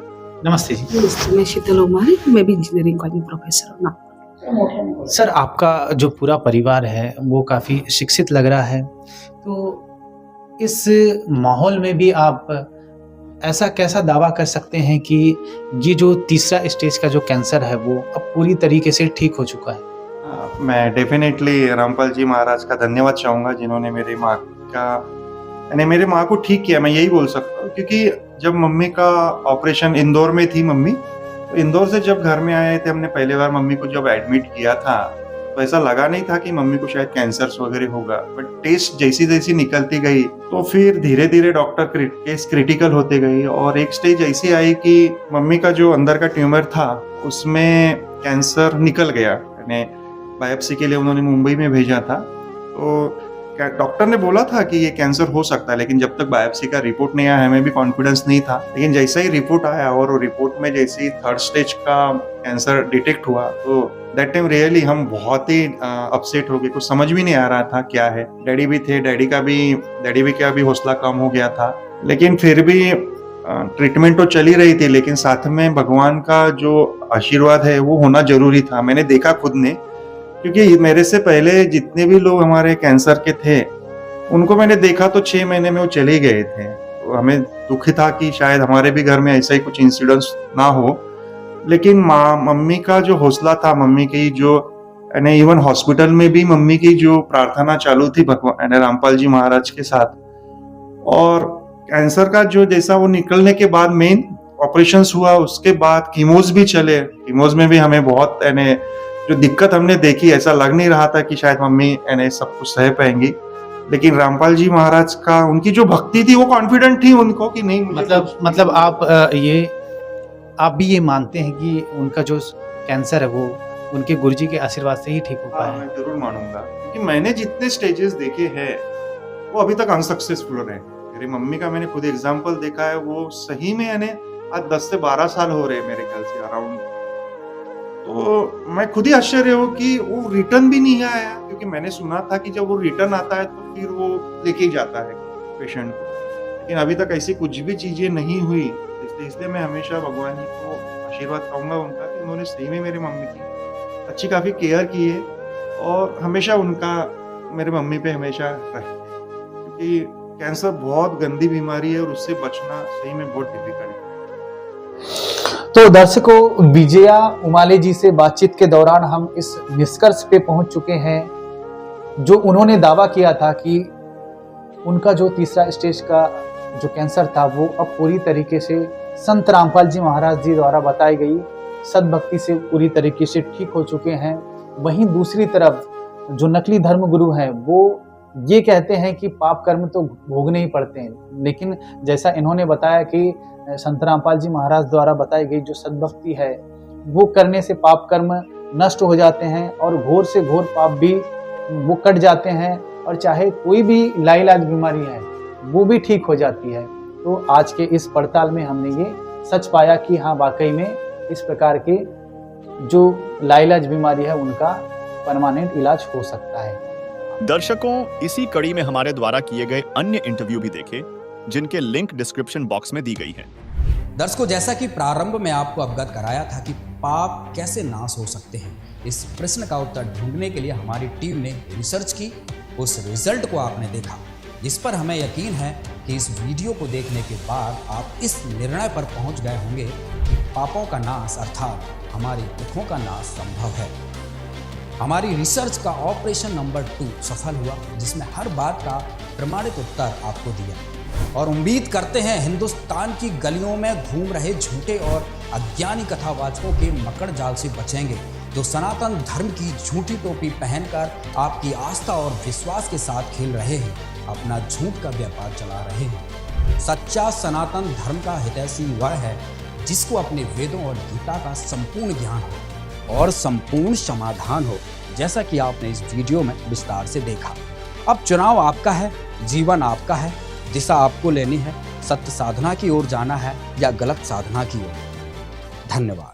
S1: नमस्ते जी।
S4: नमस्ते, मैं शीतल उमाले, मैं भी इंजीनियरिंग कॉलेज में प्रोफेसर हूँ।
S1: सर, आपका जो पूरा परिवार है वो काफ़ी शिक्षित लग रहा है, तो इस माहौल में भी आप ऐसा कैसा दावा कर सकते हैं कि ये जो तीसरा स्टेज का जो कैंसर है वो अब पूरी तरीके से ठीक हो चुका है?
S9: मैं डेफिनेटली रामपाल जी महाराज का धन्यवाद चाहूँगा जिन्होंने मेरी माँ को ठीक किया, मैं यही बोल सकता हूँ। क्योंकि जब मम्मी का ऑपरेशन इंदौर में थी मम्मी, तो इंदौर से जब घर में आए थे, हमने पहली बार मम्मी को जब एडमिट किया था तो ऐसा लगा नहीं था कि मम्मी को शायद कैंसर वगैरह होगा, बट टेस्ट जैसी जैसी निकलती गई तो फिर धीरे धीरे डॉक्टर केस क्रिटिकल होते गई और एक स्टेज ऐसी आई कि मम्मी का जो अंदर का ट्यूमर था उसमें कैंसर निकल गया। यानी बायोप्सी के लिए उन्होंने मुंबई में भेजा था, तो डॉक्टर ने बोला था कि ये कैंसर हो सकता है, लेकिन जब तक बायोप्सी का रिपोर्ट नहीं आया हमें भी कॉन्फिडेंस नहीं था। लेकिन जैसा ही रिपोर्ट आया और रिपोर्ट में जैसे ही 3rd स्टेज का कैंसर डिटेक्ट हुआ तो दैट टाइम रियली हम बहुत ही अपसेट हो गए, कुछ समझ भी नहीं आ रहा था क्या है। डैडी भी थे, डैडी का भी हौसला कम हो गया था, लेकिन फिर भी ट्रीटमेंट तो चली रही थी, लेकिन साथ में भगवान का जो आशीर्वाद है वो होना जरूरी था। मैंने देखा खुद ने, क्योंकि मेरे से पहले जितने भी लोग हमारे कैंसर के थे उनको मैंने देखा तो 6 महीने में वो चले गए थे। तो हमें दुख था कि शायद हमारे भी घर में ऐसा ही कुछ इंसिडेंट्स ना हो, लेकिन मम्मी का जो हौसला था, मम्मी की जो इवन हॉस्पिटल में भी मम्मी की जो प्रार्थना चालू थी भगवान रामपाल जी महाराज के साथ, और कैंसर का जो जैसा वो निकलने के बाद मेन ऑपरेशंस हुआ, उसके बाद कीमोज भी चले। कीमोज में भी हमें बहुत जो दिक्कत हमने देखी, ऐसा लग नहीं रहा था कि शायद मम्मी सब कुछ सह पाएंगी, लेकिन रामपाल जी महाराज का उनकी जो भक्ति थी वो कॉन्फिडेंट थी उनको कि नहीं।
S1: मतलब आप भी ये मानते हैं कि उनका जो कैंसर है वो उनके गुरुजी के आशीर्वाद से ही ठीक हो पाया?
S9: मैं जरूर मानूंगा, क्योंकि मैंने जितने स्टेजेस देखे हैं वो अभी तक अनसक्सेसफुल रहे। मेरी मम्मी का मैंने खुद एग्जाम्पल देखा है, वो सही में आज 10 से 12 साल हो रहे मेरे ख्याल से अराउंड। तो मैं खुद ही आश्चर्य हूँ कि वो रिटर्न भी नहीं आया, क्योंकि मैंने सुना था कि जब वो रिटर्न आता है तो फिर वो लेके जाता है पेशेंट को, लेकिन अभी तक ऐसी कुछ भी चीजें नहीं हुई। इसलिए मैं हमेशा भगवान जी को आशीर्वाद कहूँगा उनका कि उन्होंने सही में मेरी मम्मी की अच्छी काफ़ी केयर की है और हमेशा उनका मेरे मम्मी पे हमेशा रहे, क्योंकि कैंसर बहुत गंदी बीमारी है और उससे बचना सही में बहुत डिफिकल्ट है।
S1: तो दर्शकों, विजया उमाले जी से बातचीत के दौरान हम इस निष्कर्ष पे पहुंच चुके हैं जो उन्होंने दावा किया था कि उनका जो तीसरा स्टेज का जो कैंसर था वो अब पूरी तरीके से संत रामपाल जी महाराज जी द्वारा बताई गई सद्भक्ति से पूरी तरीके से ठीक हो चुके हैं। वहीं दूसरी तरफ जो नकली धर्म गुरु हैं वो ये कहते हैं कि पाप कर्म तो भोगने ही पड़ते हैं, लेकिन जैसा इन्होंने बताया कि संत रामपाल जी महाराज द्वारा बताई गई जो सद्भक्ति है वो करने से पाप कर्म नष्ट हो जाते हैं और घोर से घोर पाप भी वो कट जाते हैं, और चाहे कोई भी लाइलाज बीमारी है वो भी ठीक हो जाती है। तो आज के इस पड़ताल में हमने ये सच पाया कि हाँ, वाकई में इस प्रकार के जो लाइलाज बीमारी है उनका परमानेंट इलाज हो सकता है।
S3: दर्शकों, इसी कड़ी में हमारे द्वारा किए गए अन्य इंटरव्यू भी देखें जिनके लिंक डिस्क्रिप्शन बॉक्स में दी गई है।
S2: दर्शकों, जैसा कि प्रारंभ में आपको अवगत कराया था कि पाप कैसे नाश हो सकते हैं, इस प्रश्न का उत्तर ढूंढने के लिए हमारी टीम ने रिसर्च की। उस रिजल्ट को आपने देखा, जिस पर हमें यकीन है कि इस वीडियो को देखने के बाद आप इस निर्णय पर पहुंच गए होंगे कि पापों का नाश अर्थात हमारी दुखों का नाश संभव है। हमारी रिसर्च का ऑपरेशन नंबर 2 सफल हुआ, जिसमें हर बात का प्रमाणित उत्तर आपको दिया, और उम्मीद करते हैं हिंदुस्तान की गलियों में घूम रहे झूठे और अज्ञानी कथावाचकों के मकड़ जाल से बचेंगे, जो सनातन धर्म की झूठी टोपी पहनकर आपकी आस्था और विश्वास के साथ खेल रहे हैं, अपना झूठ का व्यापार चला रहे हैं। सच्चा सनातन धर्म का हितैषी वह है जिसको अपने वेदों और गीता का संपूर्ण ज्ञान हो और संपूर्ण समाधान हो, जैसा कि आपने इस वीडियो में विस्तार से देखा। अब चुनाव आपका है, जीवन आपका है, दिशा आपको लेनी है, सत्य साधना की ओर जाना है या गलत साधना की ओर। धन्यवाद।